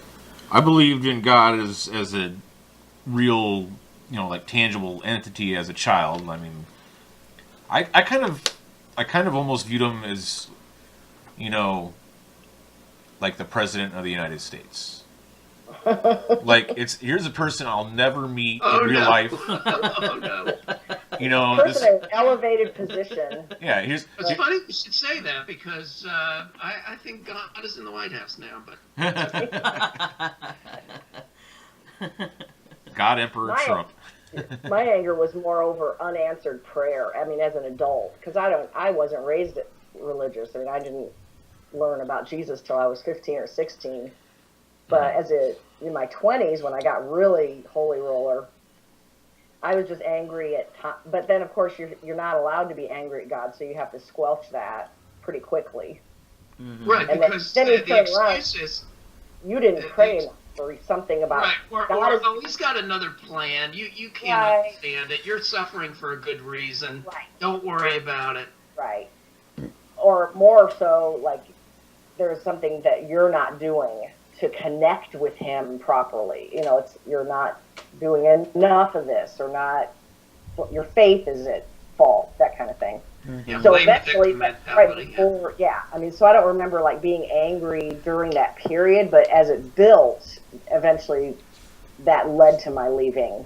I believed in God as a real, you know, like tangible entity as a child. I mean, I kind of almost viewed him as, you know, like the president of the United States. Like, here's a person I'll never meet in real life. Oh no! You know, Person in an elevated position. yeah. Here's It's funny you should say that because I think God is in the White House now, but God Emperor My- Trump. My anger was more over unanswered prayer. I mean, as an adult, because I wasn't raised religious. I mean, I didn't learn about Jesus till I was 15 or 16. But in my 20s, when I got really holy roller, I was just angry at times. But then, of course, you're not allowed to be angry at God, so you have to squelch that pretty quickly. Right, And because then you the turn around, excuse is, you didn't pray enough or something about right, or God is oh, he's got another plan. You can't Right. understand it. You're suffering for a good reason. Right. Don't worry about it. right. Or more so, like, there's something that you're not doing to connect with him properly. You know, you're not doing enough of this, or not, your faith is at fault, that kind of thing. Yeah, So blame eventually, victim right mentality. before, I mean, so I don't remember like being angry during that period, but as it built, eventually that led to my leaving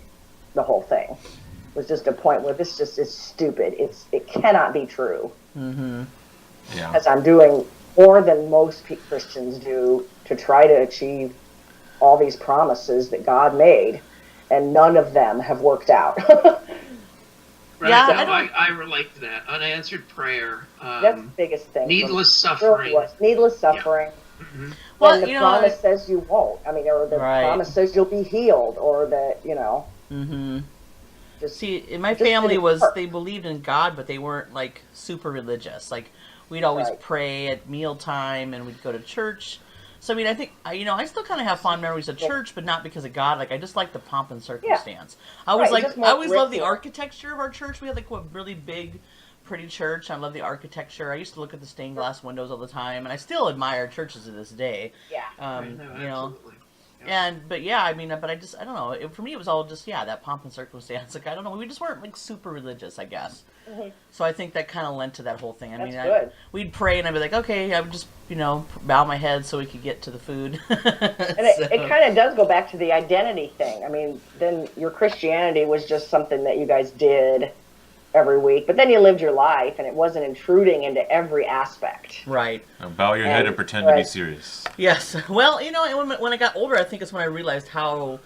the whole thing. It was just a point where this just is stupid. It cannot be true. Yeah. Because I'm doing more than most Christians do to try to achieve all these promises that God made, and none of them have worked out. Right? Yeah, No, I I relate to that. Unanswered prayer. That's the biggest thing. Needless Really suffering. was. Needless suffering. Well, When the you know, promise says you won't. I mean, or the Right. promise says you'll be healed, or that, you know. Just, See, in my just family didn't was work. they believed in God, but they weren't like super religious. Like we'd always Right. pray at mealtime, and we'd go to church. So I mean, I think I still kind of have fond memories of church, but not because of God. Like I just like the pomp and circumstance. I always Right, just more I always loved the ritual. architecture of our church. We had like a really big, pretty church. I love the architecture. I used to look at the stained glass windows all the time, and I still admire churches to this day. yeah. Right, no, You know. absolutely. But yeah, I mean, but I don't know. For me, it was all just that pomp and circumstance. Like I don't know, we just weren't like super religious, I guess. So I think that kind of lent to that whole thing. I mean, That's good. we'd pray, and I'd be like, okay, I would just bow my head so we could get to the food. And it kind of does go back to the identity thing. I mean, then your Christianity was just something that you guys did every week, but then you lived your life, and it wasn't intruding into every aspect. Right. Now bow your head And- and pretend to be right. serious. Yes. Well, and when I got older, I think it's when I realized how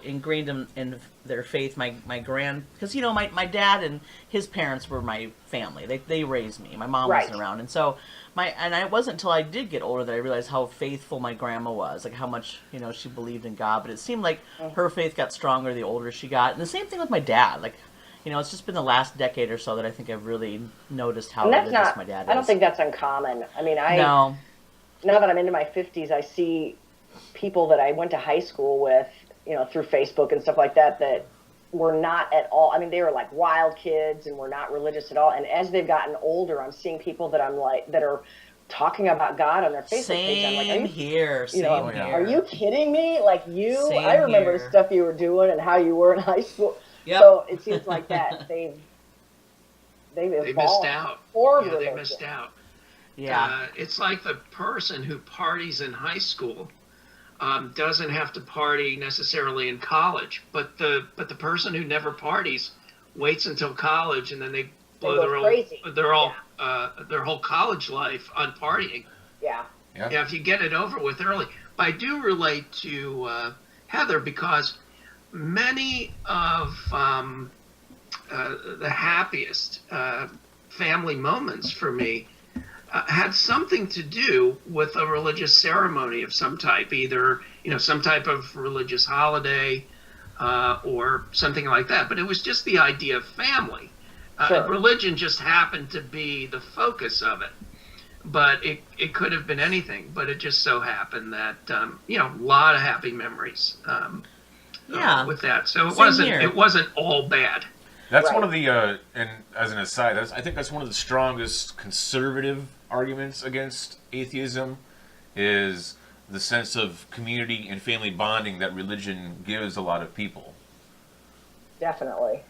ingrained in their faith my because my dad and his parents were my family. They raised me. My mom Right. wasn't around, and so it wasn't until I did get older that I realized how faithful my grandma was, like how much she believed in God. But it seemed like her faith got stronger the older she got, and the same thing with my dad. Like, it's just been the last decade or so that I think I've really noticed how And that's religious not, my dad is. I don't think that's uncommon. I mean, No. now that I'm into my 50s, I see people that I went to high school with, through Facebook and stuff like that, that were not at all. I mean, they were like wild kids and were not religious at all. And as they've gotten older, I'm seeing people that that are talking about God on their Facebook page. I'm like, Same here. Same here. are you kidding me? Like Same I remember the here. stuff you were doing and how you were in high school. Yep. So it seems like that they've They evolved missed out. toward Yeah, they religion. missed out. Yeah. It's like the person who parties in high school doesn't have to party necessarily in college, but the person who never parties waits until college, and then they blow go crazy. their whole college life on partying. Yeah. Yeah, if you get it over with early. But I do relate to Heather, because many of the happiest family moments for me had something to do with a religious ceremony of some type, either some type of religious holiday or something like that. But it was just the idea of family. Sure. Religion just happened to be the focus of it. But it could have been anything. But it just so happened that a lot of happy memories with that. So it wasn't all bad. That's Right. one of the, and as an aside, I think that's one of the strongest conservative arguments against atheism, is the sense of community and family bonding that religion gives a lot of people. Definitely.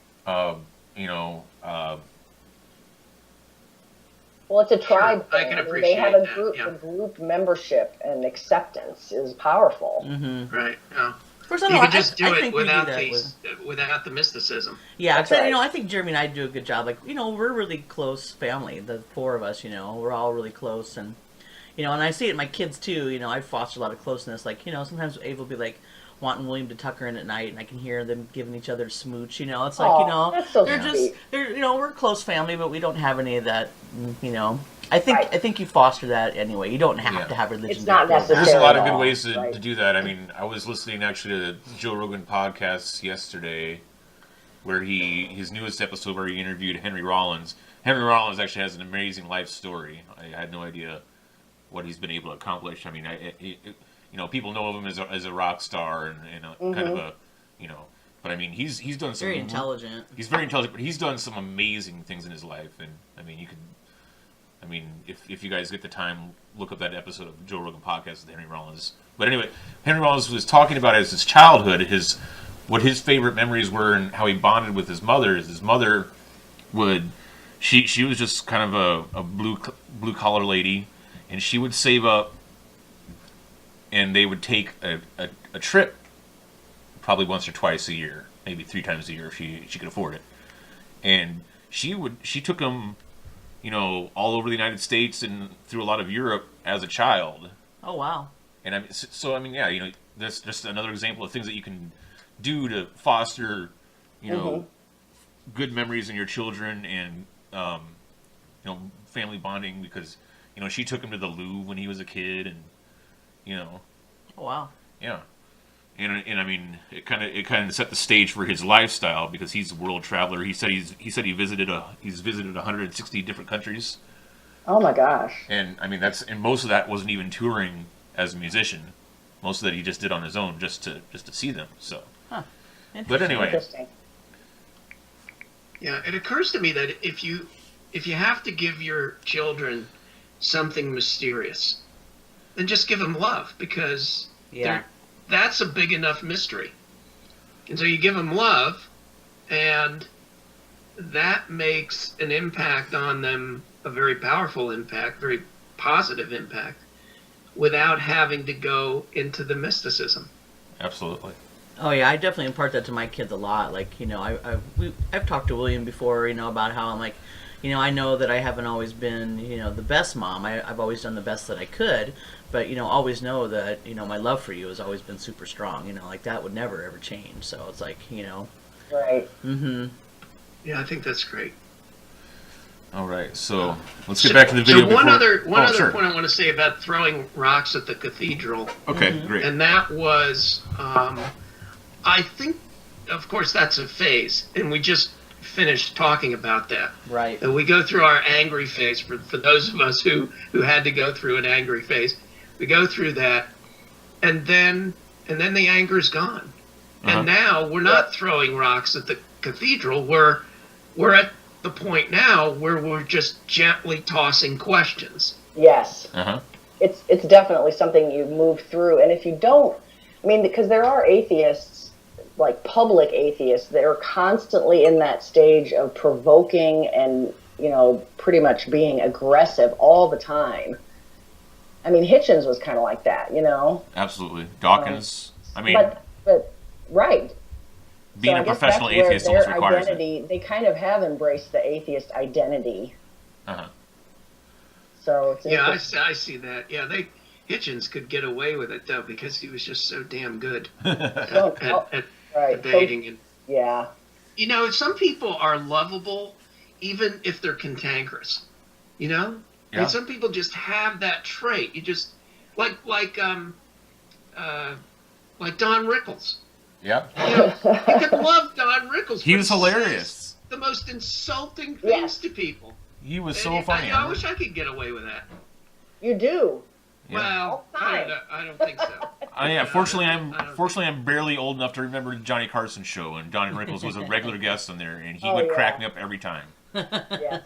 Well, it's a tribe Sure, I thing. can mean, appreciate they have a that, group. yeah. The group membership and acceptance is powerful. Right. No. Of course, I You know, could just do I it think we do without that without the mysticism. Yeah, That's because right. I think Jeremy and I do a good job. Like, we're a really close family. The four of us, we're all really close, and and I see it in my kids too. I foster a lot of closeness. Like, sometimes Ava will be like wanting William to tuck her in at night, and I can hear them giving each other a smooch. It's like Aw, that's so they're sweet. we're a close family, but we don't have any of that. I Right. think you foster that anyway. You don't have Yeah. to have religion. It's not to feel necessary. that. There's a lot of at good all, ways to right. do that. I mean, I was listening actually to the Joe Rogan podcast yesterday, where his newest episode where he interviewed Henry Rollins. Henry Rollins actually has an amazing life story. I had no idea what he's been able to accomplish. I mean, people know of him as a rock star and kind of a, but I mean, he's done some Very intelligent. He's very intelligent, but he's done some amazing things in his life, and I mean, if you guys get the time, look up that episode of Joe Rogan podcast with Henry Rollins. But anyway, Henry Rollins was talking about his childhood, what his favorite memories were, and how he bonded with his mother. His mother she was just kind of a blue collar lady, and she would save up, and they would take a trip, probably once or twice a year, maybe 3 times a year if she could afford it, and she took them, all over the United States and through a lot of Europe as a child. Oh wow. And yeah, that's just another example of things that you can do to foster, good memories in your children and, family bonding, because, she took him to the Louvre when he was a kid, and, Oh wow. yeah. And I mean, it kind of set the stage for his lifestyle, because he's a world traveler. He said he visited 160 different countries. Oh my gosh. And I mean, and most of that wasn't even touring as a musician. Most of that he just did on his own, just to see them. So, but anyway, Interesting. Yeah, it occurs to me that if you have to give your children something mysterious, then just give them love, because that's a big enough mystery. And so you give them love, and that makes an impact on them, a very powerful impact, very positive impact, without having to go into the mysticism. absolutely. Oh yeah, I definitely impart that to my kids a lot. Like, I've talked to William before, about how I'm like, I know that I haven't always been, the best mom. I've always done the best that I could, but, always know that, my love for you has always been super strong. Like that would never ever change. So it's like, Right. Mm-hmm. Yeah, I think that's great. All right, so let's get back to the video. So one other sure. point I want to say about throwing rocks at the cathedral. Okay, great. And that was, I think, of course, that's a phase, and we just finished talking about that. Right. And we go through our angry phase, for those of us who had to go through an angry phase. We go through that, and then the anger's gone. And now we're not throwing rocks at the cathedral. We're at the point now where we're just gently tossing questions. Yes. Uh-huh. It's definitely something you move through. And if you don't, because there are atheists, like public atheists, that are constantly in that stage of provoking and, pretty much being aggressive all the time. Hitchens was kind of like that, Absolutely. Dawkins. But right. Being So a I guess professional that's where atheist almost their requires identity, they kind of have embraced the atheist identity. it. Uh-huh. So it's Yeah, interesting. I see that. Yeah, Hitchens could get away with it, though, because he was just so damn good Oh, at right. debating. And Yeah. some people are lovable even if they're cantankerous. Yeah. And some people just have that trait. You just like Don Rickles. Yeah. You could love Don Rickles. He but was says hilarious. The most insulting things Yes. to people. He was And so funny. I wish I could get away with that. You do. Yeah. Well, All the time. I don't think so. Fortunately, I don't fortunately, I'm barely old enough to remember the Johnny Carson show, and Donnie Rickles was a regular guest on there, and he Oh, would yeah. crack me up every time. Yes.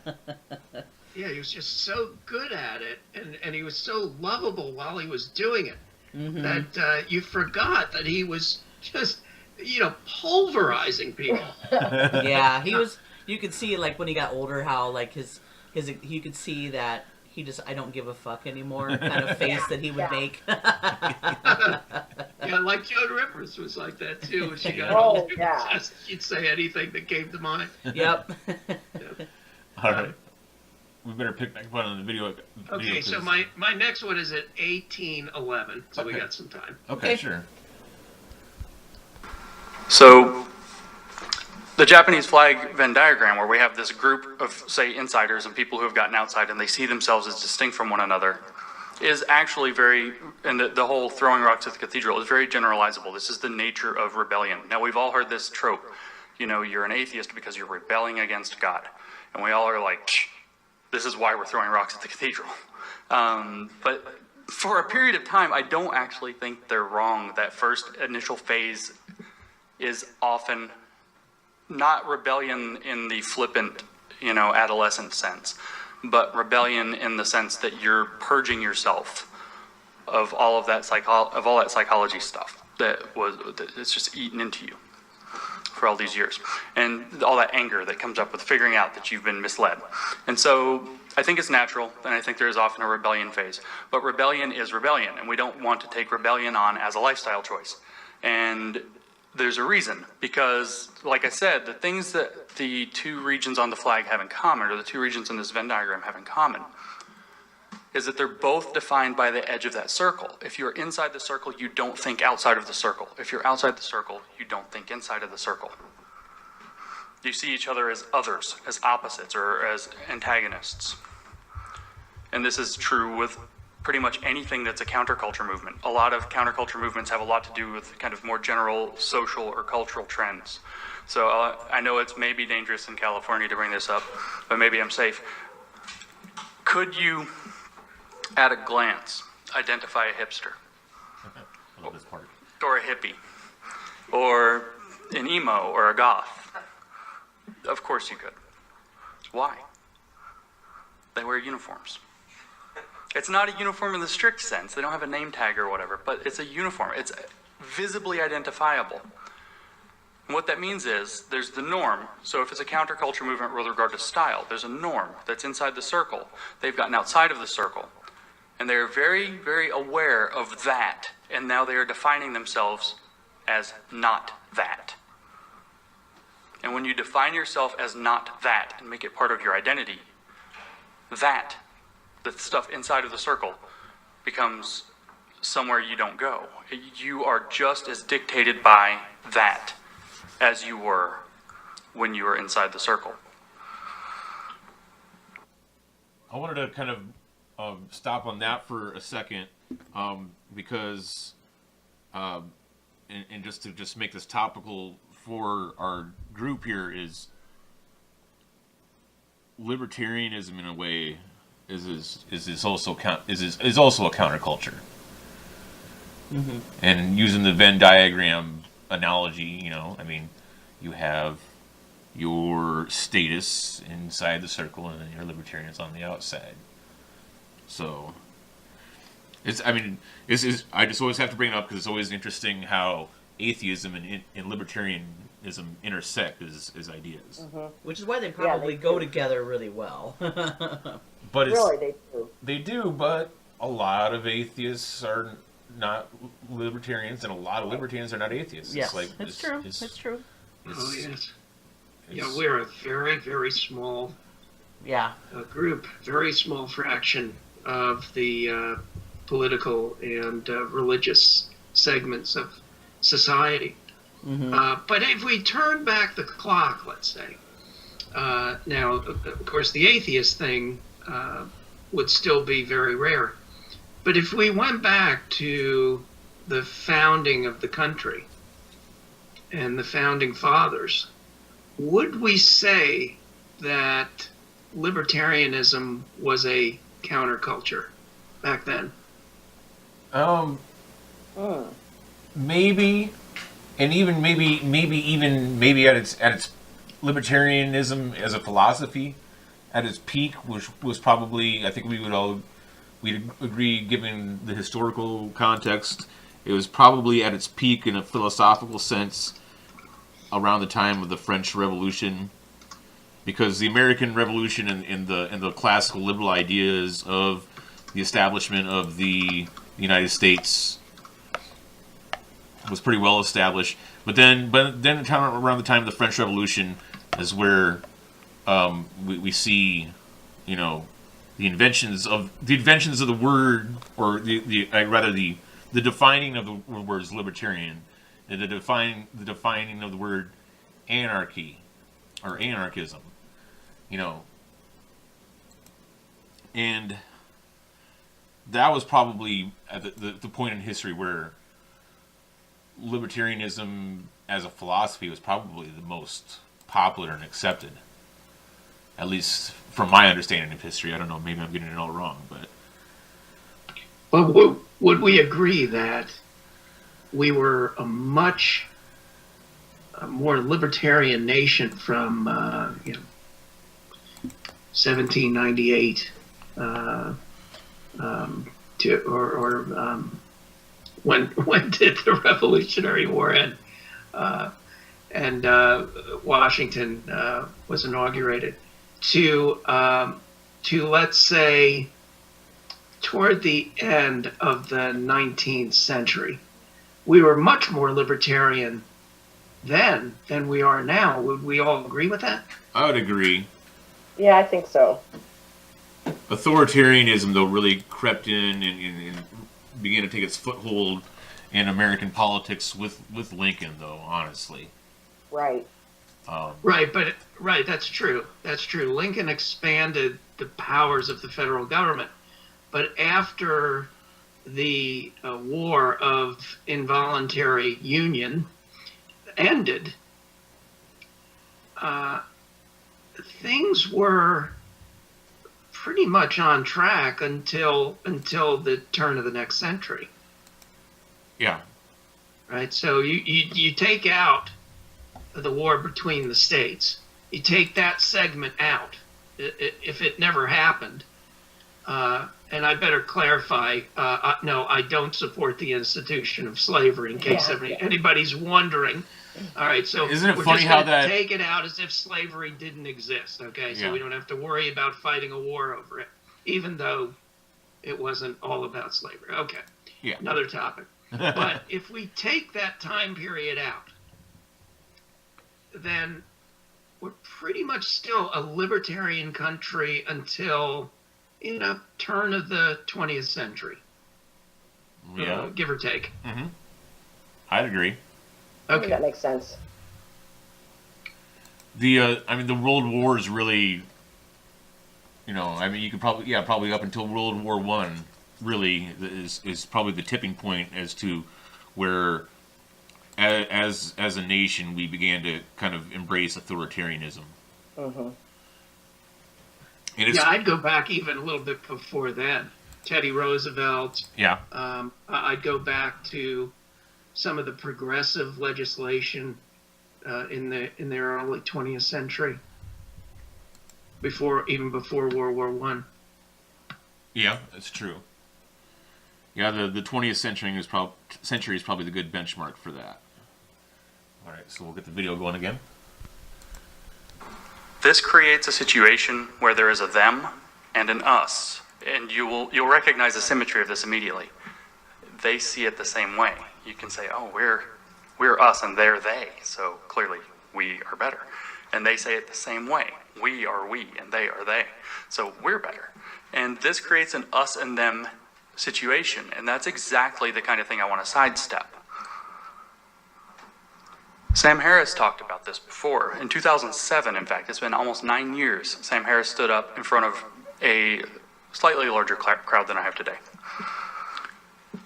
Yeah, he was just so good at it, and he was so lovable while he was doing it, that you forgot that he was just, pulverizing people. Yeah, he was. You could see, like, when he got older, how, like, his you could see that he just, I don't give a fuck anymore kind of face that he would Yeah. make. Yeah, like Joan Rivers was like that too. When she got Oh, older, yeah. she'd say anything that came to mind. Yep. All right. We better pick back up on the video. Okay, so my next one is at 1811, so we Okay. got some time. Okay, sure. So, The Japanese flag Venn diagram, where we have this group of, say, insiders and people who have gotten outside and they see themselves as distinct from one another, is actually very, and the whole throwing rocks at the cathedral is very generalizable. This is the nature of rebellion. Now, we've all heard this trope, you know, you're an atheist because you're rebelling against God. And we all are like, this is why we're throwing rocks at the cathedral. But for a period of time, I don't actually think they're wrong. That first initial phase is often not rebellion in the flippant, you know, adolescent sense, but rebellion in the sense that you're purging yourself of all of that psychology stuff that it's just eaten into you for all these years, and all that anger that comes up with figuring out that you've been misled. And so I think it's natural, and I think there is often a rebellion phase, but rebellion is rebellion, and we don't want to take rebellion on as a lifestyle choice. And there's a reason, because, like I said, the things that the two regions on the flag have in common, or the two regions in this Venn diagram have in common, is that they're both defined by the edge of that circle. If you're inside the circle, you don't think outside of the circle. If you're outside the circle, you don't think inside of the circle. You see each other as others, as opposites, or as antagonists. And this is true with pretty much anything that's a counterculture movement. A lot of counterculture movements have a lot to do with kind of more general social or cultural trends. So I know it's maybe dangerous in California to bring this up, but maybe I'm safe. Could you, at a glance, identify a hipster? I love this part. Or a hippie? Or an emo or a goth? Of course you could. Why? They wear uniforms. It's not a uniform in the strict sense. They don't have a name tag or whatever, but it's a uniform. It's visibly identifiable. And what that means is there's the norm. So if it's a counterculture movement with regard to style, there's a norm that's inside the circle. They've gotten outside of the circle. And they're very, very aware of that. And now they are defining themselves as not that. And when you define yourself as not that and make it part of your identity, that, the stuff inside of the circle, becomes somewhere you don't go. You are just as dictated by that as you were when you were inside the circle. I wanted to kind of stop on that for a second, because, and just to make this topical for our group here, is libertarianism in a way is also a counterculture. Mm-hmm. And using the Venn diagram analogy, you know, I mean, you have your status inside the circle and then your libertarians on the outside. So I just always have to bring it up because it's always interesting how atheism and libertarianism intersect as ideas. Mm-hmm. Which is why they probably go together really well. But Really, they do, but a lot of atheists are not libertarians, and a lot of libertarians are not atheists. Yes, it's true. It's true. Oh, yes. Yeah, we're a very, very small group, very small fraction of the political and religious segments of society. Mm-hmm. But if we turn back the clock, let's say, now, of course, the atheist thing would still be very rare. But if we went back to the founding of the country and the founding fathers, would we say that libertarianism was a counterculture back then? Maybe, and even maybe at its libertarianism as a philosophy at its peak, which was probably, I think we'd agree, given the historical context, it was probably at its peak in a philosophical sense around the time of the French Revolution, because the American Revolution and the classical liberal ideas of the establishment of the United States was pretty well established. But then around the time of the French Revolution is where we see, you know, the inventions of the word, or the defining of the words libertarian, and the defining of the word anarchy or anarchism, you know. And that was probably at the point in history where libertarianism as a philosophy was probably the most popular and accepted. At least from my understanding of history. I don't know, maybe I'm getting it all wrong, but... But would we agree that we were a much more libertarian nation from 1798 when did the Revolutionary War end? And Washington was inaugurated to let's say toward the end of the 19th century. We were much more libertarian then than we are now. Would we all agree with that? I would agree. Yeah, I think so. Authoritarianism, though, really crept in and began to take its foothold in American politics with Lincoln, though, honestly. Right. Right, that's true. That's true. Lincoln expanded the powers of the federal government. But after the War of Involuntary Union ended, things were pretty much on track until the turn of the next century. Yeah. Right. So you take out the war between the states. You take that segment out, if it never happened. And I better clarify, no, I don't support the institution of slavery, in case anybody's wondering. All right, so isn't it we're funny just how gonna that take it out as if slavery didn't exist, okay? So we don't have to worry about fighting a war over it, even though it wasn't all about slavery. Okay, another topic. But if we take that time period out, then we're pretty much still a libertarian country until turn of the 20th century. Yeah. Give or take. Mm-hmm. I'd agree. Okay. That makes sense. The World Wars really, you could probably up until World War One, really is probably the tipping point as to where, as a nation, we began to kind of embrace authoritarianism. Mm-hmm. Yeah, I'd go back even a little bit before then. Teddy Roosevelt. Yeah. I'd go back to some of the progressive legislation in the early 20th century, before World War One. Yeah, that's true. Yeah, the 20th century is probably the good benchmark for that. All right, so we'll get the video going again. This creates a situation where there is a them and an us, and you'll recognize the symmetry of this immediately. They see it the same way. You can say, "Oh, we're us and they're they," so clearly we are better. And they say it the same way. We are we and they are they, so we're better. And this creates an us and them situation, and that's exactly the kind of thing I want to sidestep. Sam Harris talked about this before. In 2007, in fact, it's been almost 9 years, Sam Harris stood up in front of a slightly larger crowd than I have today. A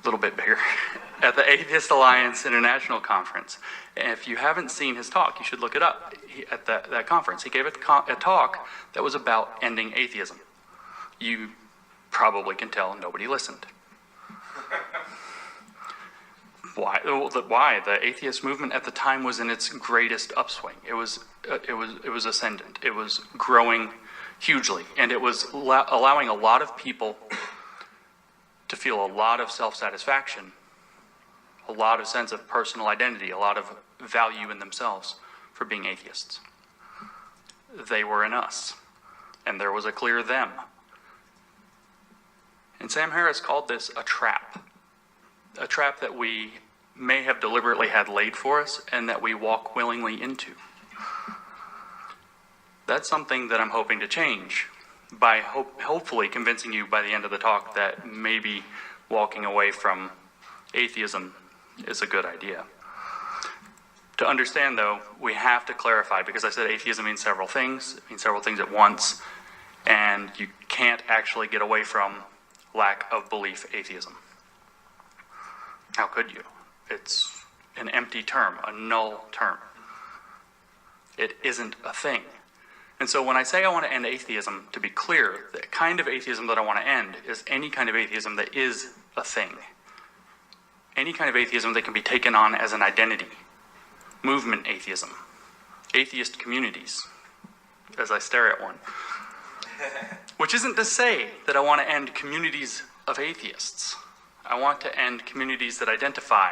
little bit bigger. At the Atheist Alliance International Conference. And if you haven't seen his talk, you should look it up. At that conference, he gave a talk that was about ending atheism. You probably can tell nobody listened. Why? The atheist movement at the time was in its greatest upswing. It was ascendant. It was growing hugely, and it was allowing a lot of people to feel a lot of self-satisfaction, a lot of sense of personal identity, a lot of value in themselves for being atheists. They were in us, and there was a clear them. And Sam Harris called this a trap that we may have deliberately had laid for us and that we walk willingly into. That's something that I'm hoping to change by hopefully convincing you by the end of the talk that maybe walking away from atheism is a good idea. To understand, though, we have to clarify, because I said atheism means several things. It means several things at once, and you can't actually get away from lack of belief atheism. How could you? It's an empty term, a null term. It isn't a thing. And so when I say I want to end atheism, to be clear, the kind of atheism that I want to end is any kind of atheism that is a thing. Any kind of atheism that can be taken on as an identity. Movement atheism. Atheist communities, as I stare at one. Which isn't to say that I want to end communities of atheists. I want to end communities that identify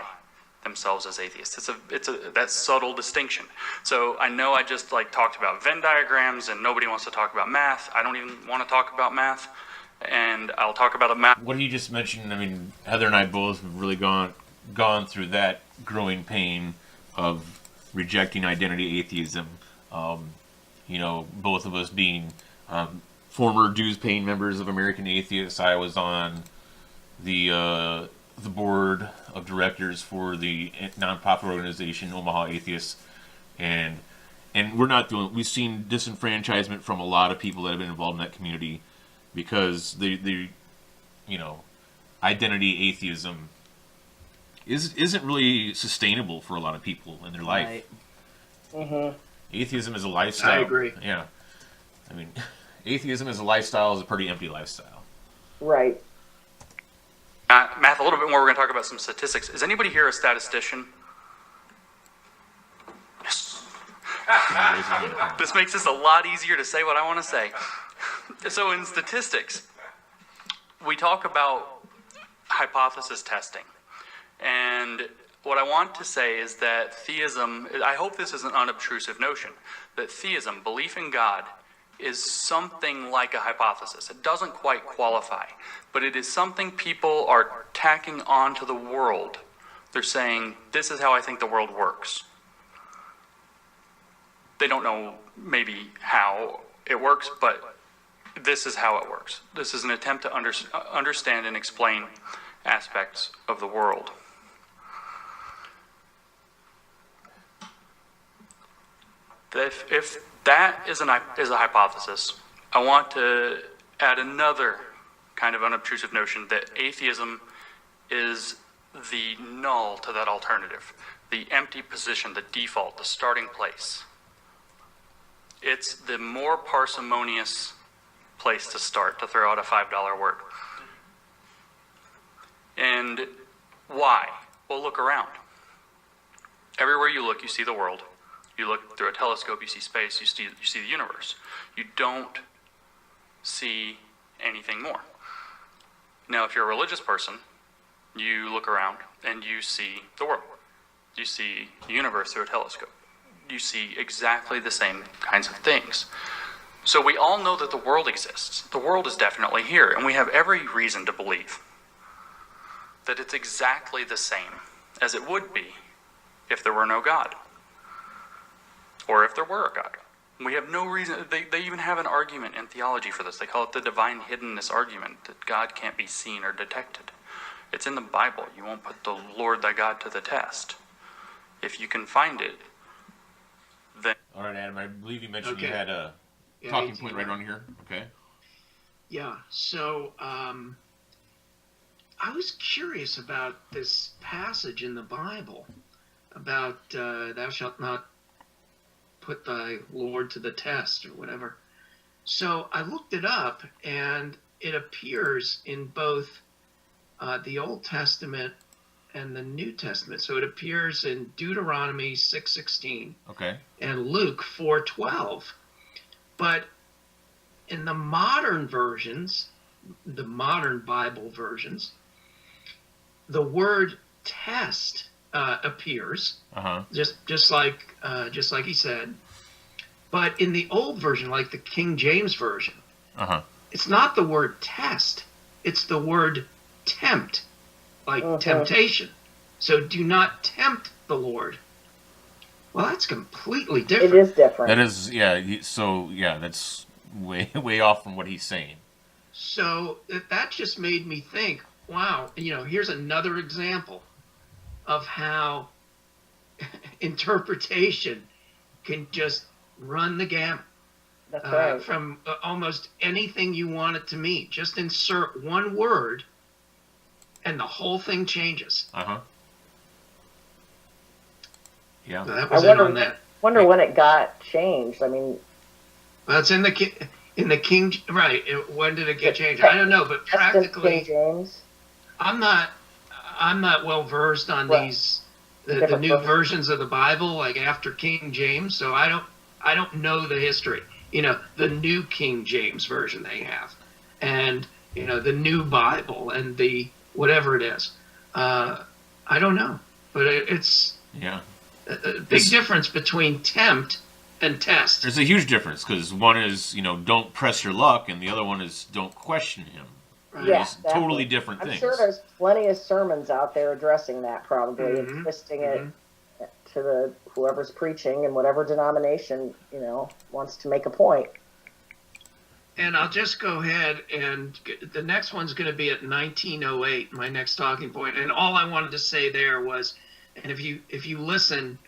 themselves as atheists. It's a that subtle distinction. So I know I just talked about Venn diagrams and nobody wants to talk about math. I don't even want to talk about math, and I'll talk about a math. What he just mentioned, I mean, Heather and I both have really gone through that growing pain of rejecting identity atheism. Both of us being former dues-paying members of American Atheists. I was on the board of directors for the nonprofit organization Omaha Atheists, and we're not doing. We've seen disenfranchisement from a lot of people that have been involved in that community because they identity atheism isn't really sustainable for a lot of people in their life. Right. Mm-hmm. Atheism is a lifestyle. I agree. Yeah, I mean, atheism as a lifestyle is a pretty empty lifestyle. Right. Math, a little bit more. We're going to talk about some statistics. Is anybody here a statistician? Yes. This makes this a lot easier to say what I want to say. So in statistics, we talk about hypothesis testing. And what I want to say is that theism, I hope this is an unobtrusive notion, that theism, belief in God, is something like a hypothesis. It doesn't quite qualify, but it is something people are tacking onto the world. They're saying, this is how I think the world works. They don't know maybe how it works, but this is how it works. This is an attempt to understand and explain aspects of the world. If that is a hypothesis, I want to add another kind of unobtrusive notion that atheism is the null to that alternative, the empty position, the default, the starting place. It's the more parsimonious place to start, to throw out a $5 word. And why? Well, look around. Everywhere you look, you see the world. You look through a telescope, you see space, you see the universe. You don't see anything more. Now, if you're a religious person, you look around and you see the world. You see the universe through a telescope. You see exactly the same kinds of things. So we all know that the world exists. The world is definitely here, and we have every reason to believe that it's exactly the same as it would be if there were no God. Or if there were a God. We have no reason. They even have an argument in theology for this. They call it the divine hiddenness argument, that God can't be seen or detected. It's in the Bible. You won't put the Lord thy God to the test. If you can find it, then... All right, Adam, I believe you mentioned Okay. you had a Yeah, talking 18, point right on here. Okay. Yeah, so I was curious about this passage in the Bible about thou shalt not put thy Lord to the test or whatever. So I looked it up, and it appears in both the Old Testament and the New Testament. So it appears in Deuteronomy 6:16 Okay. and Luke 4:12. But in the modern versions, the modern Bible versions, the word test appears, Uh-huh. just like he said. But in the old version, like the King James version, Uh-huh. it's not the word test, it's the word tempt, like temptation. So do not tempt the Lord. Well, that's completely different. It is different. That is, yeah, that's way off from what he's saying. So that just made me think, wow, here's another example of how interpretation can just run the gamut. That's right. From almost anything you want it to mean. Just insert one word and the whole thing changes. Yeah. So that was it on that. Wonder when it got changed. I mean, Well, it's in the King, right. When did it get changed? I don't know, but that's in King practically, James. I'm not well versed on Right. these, the Different new versions. versions of the Bible, like after King James, so I don't know the history. You know, the new King James version they have, and you know, the new Bible and the whatever it is. I don't know, but it's Yeah. a big difference between tempt and test. There's a huge difference because one is, don't press your luck, and the other one is don't question him. Right? Yeah, It's totally different I'm things. sure there's plenty of sermons out there addressing that probably and Mhm, twisting it to the whoever's preaching and whatever denomination, wants to make a point. And I'll just go ahead and the next one's going to be at 1908, my next talking point. And all I wanted to say there was, and if you listen,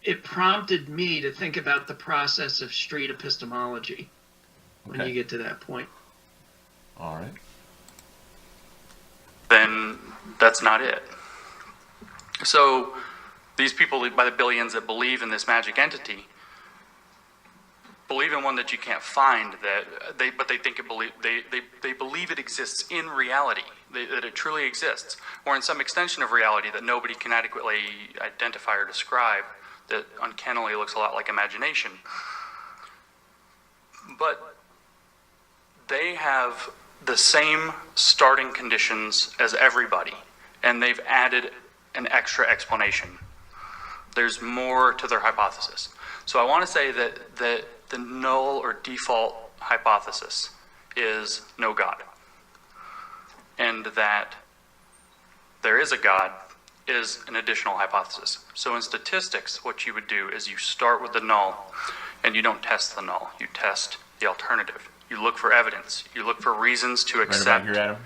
it prompted me to think about the process of street epistemology when Okay. you get to that point. All right. Then that's not it. So these people by the billions that believe in this magic entity believe in one that you can't find, but they think they believe it exists in reality, that it truly exists, or in some extension of reality that nobody can adequately identify or describe, that uncannily looks a lot like imagination. But they have the same starting conditions as everybody, and they've added an extra explanation. There's more to their hypothesis. So I want to say that the null or default hypothesis is no God, and that there is a God is an additional hypothesis. So in statistics, what you would do is you start with the null, and you don't test the null. You test the alternative. You look for evidence. You look for reasons to Right about accept. here, Adam.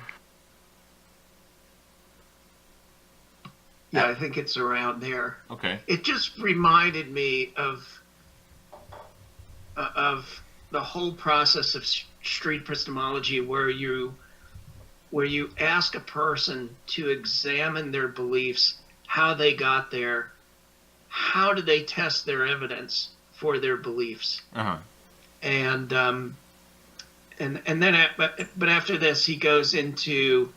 Yeah, I think it's around there. Okay. It just reminded me of the whole process of street epistemology, where you ask a person to examine their beliefs, how they got there, how do they test their evidence for their beliefs, and then but after this he goes into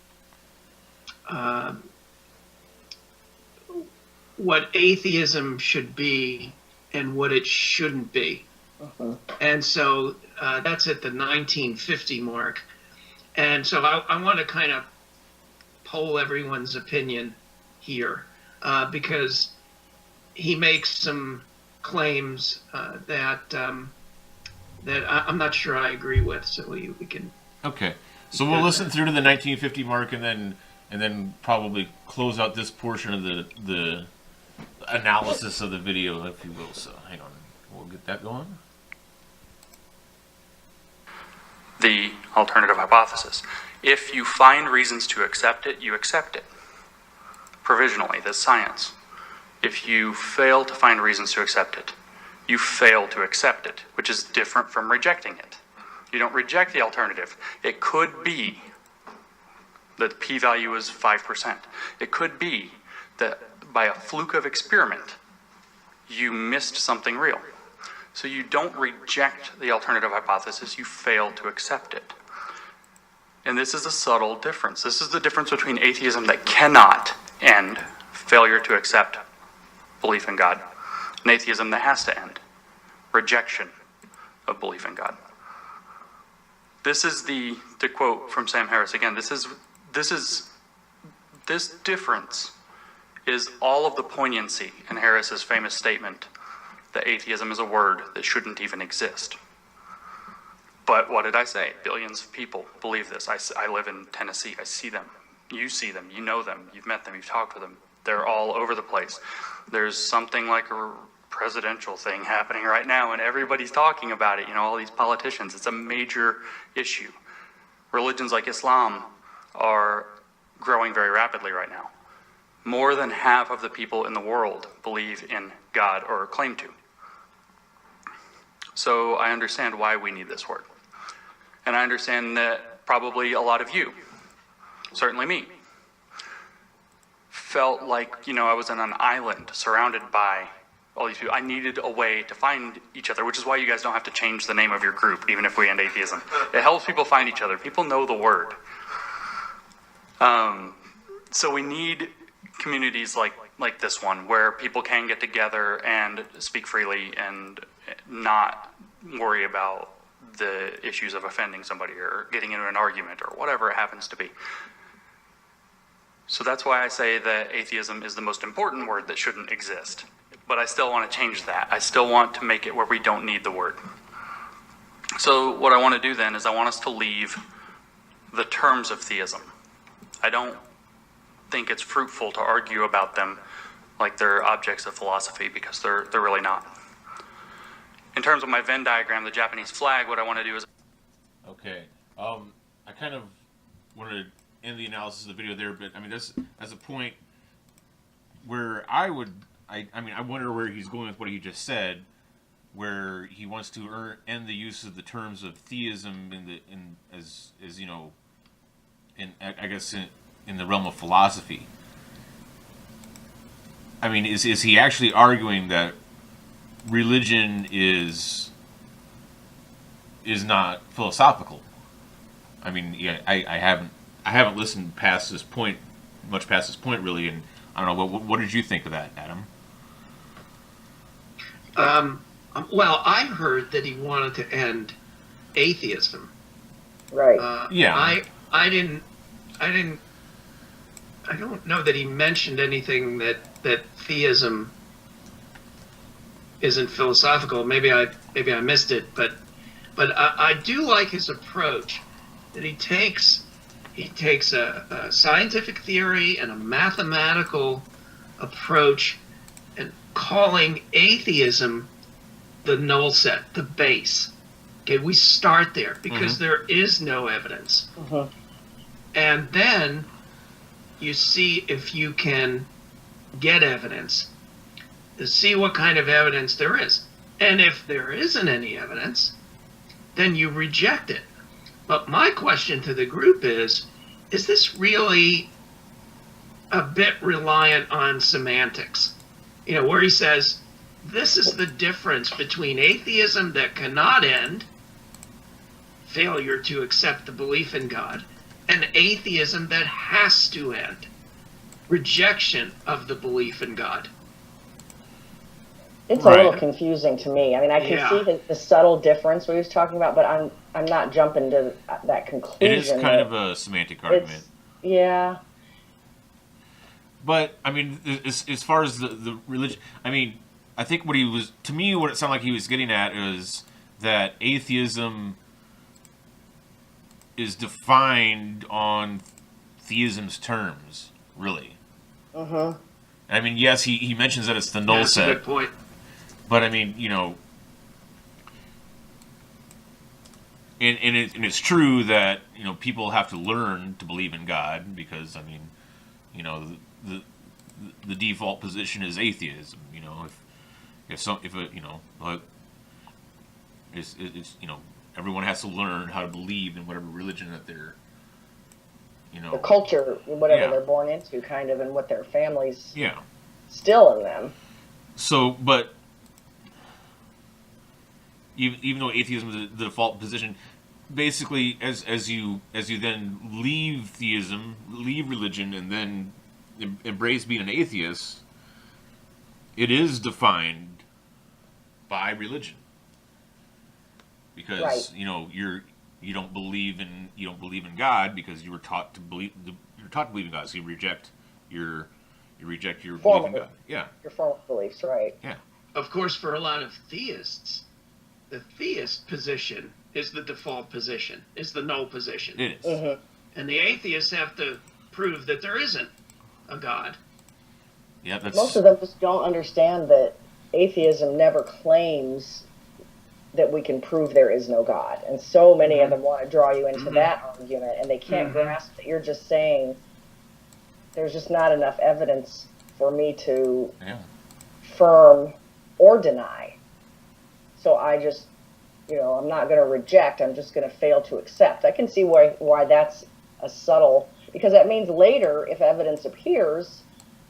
what atheism should be and what it shouldn't be. And so that's at the 1950 mark. And so I want to kind of poll everyone's opinion here, because he makes some claims that I'm not sure I agree with. So we can. Okay. So we'll listen through to the 1950 mark, and then probably close out this portion of the analysis of the video, if you will. So hang on, we'll get that going. The alternative hypothesis. If you find reasons to accept it, you accept it. Provisionally, that's science. If you fail to find reasons to accept it, you fail to accept it, which is different from rejecting it. You don't reject the alternative. It could be that the p-value is 5%. It could be that by a fluke of experiment, you missed something real. So you don't reject the alternative hypothesis, you fail to accept it. And this is a subtle difference. This is the difference between atheism that cannot end, failure to accept belief in God, and atheism that has to end, rejection of belief in God. This is to quote from Sam Harris again, this difference is all of the poignancy in Harris's famous statement that atheism is a word that shouldn't even exist. But what did I say? Billions of people believe this. I live in Tennessee. I see them. You see them. You know them. You've met them. You've talked with them. They're all over the place. There's something like a presidential thing happening right now, and everybody's talking about it. All these politicians. It's a major issue. Religions like Islam are growing very rapidly right now. More than half of the people in the world believe in God or claim to. So I understand why we need this word. And I understand that probably a lot of you, certainly me, felt like, I was on an island surrounded by all these people. I needed a way to find each other, which is why you guys don't have to change the name of your group, even if we end atheism. It helps people find each other. People know the word. So we need communities like this one, where people can get together and speak freely and not worry about the issues of offending somebody or getting into an argument or whatever it happens to be. So that's why I say that atheism is the most important word that shouldn't exist. But I still want to change that. I still want to make it where we don't need the word. So what I want to do then is I want us to leave the terms of theism. I don't think it's fruitful to argue about them like they're objects of philosophy, because they're really not. In terms of my Venn diagram, the Japanese flag, what I want to do is... Okay. I kind of wanted to end the analysis of the video there, but I mean, that's a point where I wonder where he's going with what he just said, where he wants to end the use of the terms of theism in the realm of philosophy. I mean, is he actually arguing that religion is not philosophical? I mean, yeah, I haven't listened past this point, much past this point really, and I don't know, what did you think of that, Adam? Well, I heard that he wanted to end atheism. Right. Yeah. I don't know that he mentioned anything that theism isn't philosophical. Maybe I missed it, but I do like his approach, that he takes a scientific theory and a mathematical approach and calling atheism the null set, the base. Okay, we start there because there is no evidence. And then you see if you can get evidence, to see what kind of evidence there is. And if there isn't any evidence, then you reject it. But my question to the group is this really a bit reliant on semantics? Where he says, this is the difference between atheism that cannot end, failure to accept the belief in God, and atheism that has to end, rejection of the belief in God. It's a little confusing to me. I mean, I can see the subtle difference we was talking about, but I'm not jumping to that conclusion. It is kind of a semantic argument. Yeah. But I mean, as far as the religion, I mean, I think what it sounded like he was getting at is that atheism is defined on theism's terms, really. I mean, yes, he mentions that it's the null set. That's a good point. But I mean, and it's true that people have to learn to believe in God, because I mean, the default position is atheism. Everyone has to learn how to believe in whatever religion that they're, the culture, whatever they're born into, kind of, and what their families still in them. So, but even though atheism is the default position, basically, as you then leave theism, leave religion, and then embrace being an atheist, it is defined by religion, because you don't believe in God because you were taught to believe in God, so you reject your belief in God. Yeah, your formal beliefs, right? Yeah. Of course, for a lot of theists, the theist position is the default position, is the null position. It is. And the atheists have to prove that there isn't a God. Yeah, most of them just don't understand that atheism never claims that we can prove there is no God. And so many of them want to draw you into that argument, and they can't grasp that you're just saying there's just not enough evidence for me to Yeah. affirm or deny. So I just, I'm not going to reject. I'm just going to fail to accept. I can see why that's a subtle, because that means later, if evidence appears,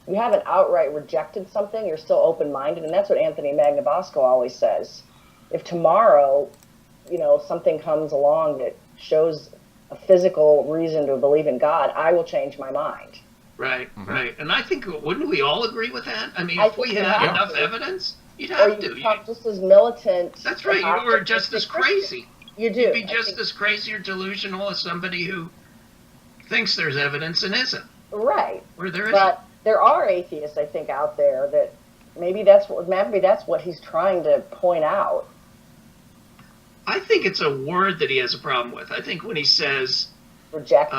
you haven't outright rejected something, you're still open-minded, and that's what Anthony Magnabosco always says. If tomorrow, something comes along that shows a physical reason to believe in God, I will change my mind. Right, right. And I think, wouldn't we all agree with that? I mean, I if we think you had have enough to. evidence, you'd Or have you to. become just as militant. That's right. about You were it just as Christian. crazy. You do. You'd be I just think- as crazy or delusional as somebody who thinks there's evidence and isn't. Right. Or there isn't. But there are atheists, I think, out there that maybe that's what he's trying to point out. I think it's a word that he has a problem with. I think when he says, Reject.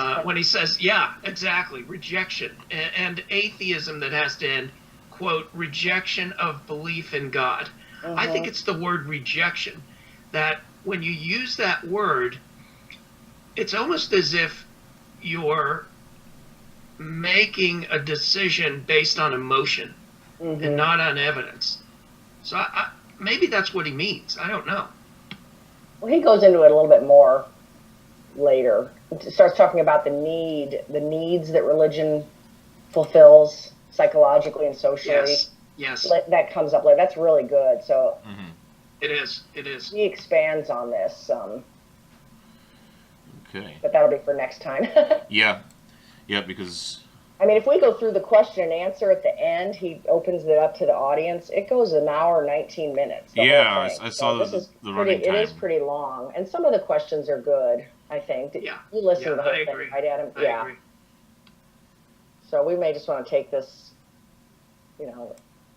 yeah, exactly, rejection and atheism that has to end, quote, rejection of belief in God. I think it's the word rejection that when you use that word, it's almost as if you're making a decision based on emotion and not on evidence. So maybe that's what he means. I don't know. Well, he goes into it a little bit more later. He starts talking about the needs that religion fulfills psychologically and socially. Yes, That comes up later. That's really good. So it is. he expands on this, Okay. but that'll be for next time. Yeah. Yeah, because I mean, if we go through the question and answer at the end, he opens it up to the audience. It goes an hour and 19 minutes. the Yeah, whole thing. I saw this the is running It is time. pretty long, and some of the questions are good. I think. Yeah. You listen Yeah, to the whole I thing, agree. right, Adam? I Yeah. agree. So we may just want to take this.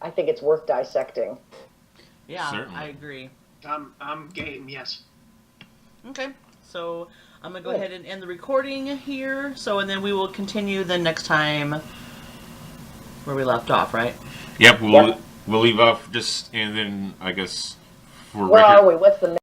I think it's worth dissecting. Yeah, Certainly. I agree. I'm game. Yes. Okay, so I'm gonna go Good. ahead and end the recording here. So, and then we will continue the next time where we left off, right? Yep, Yep. we'll leave off just, and then I guess for Where record, are we? What's the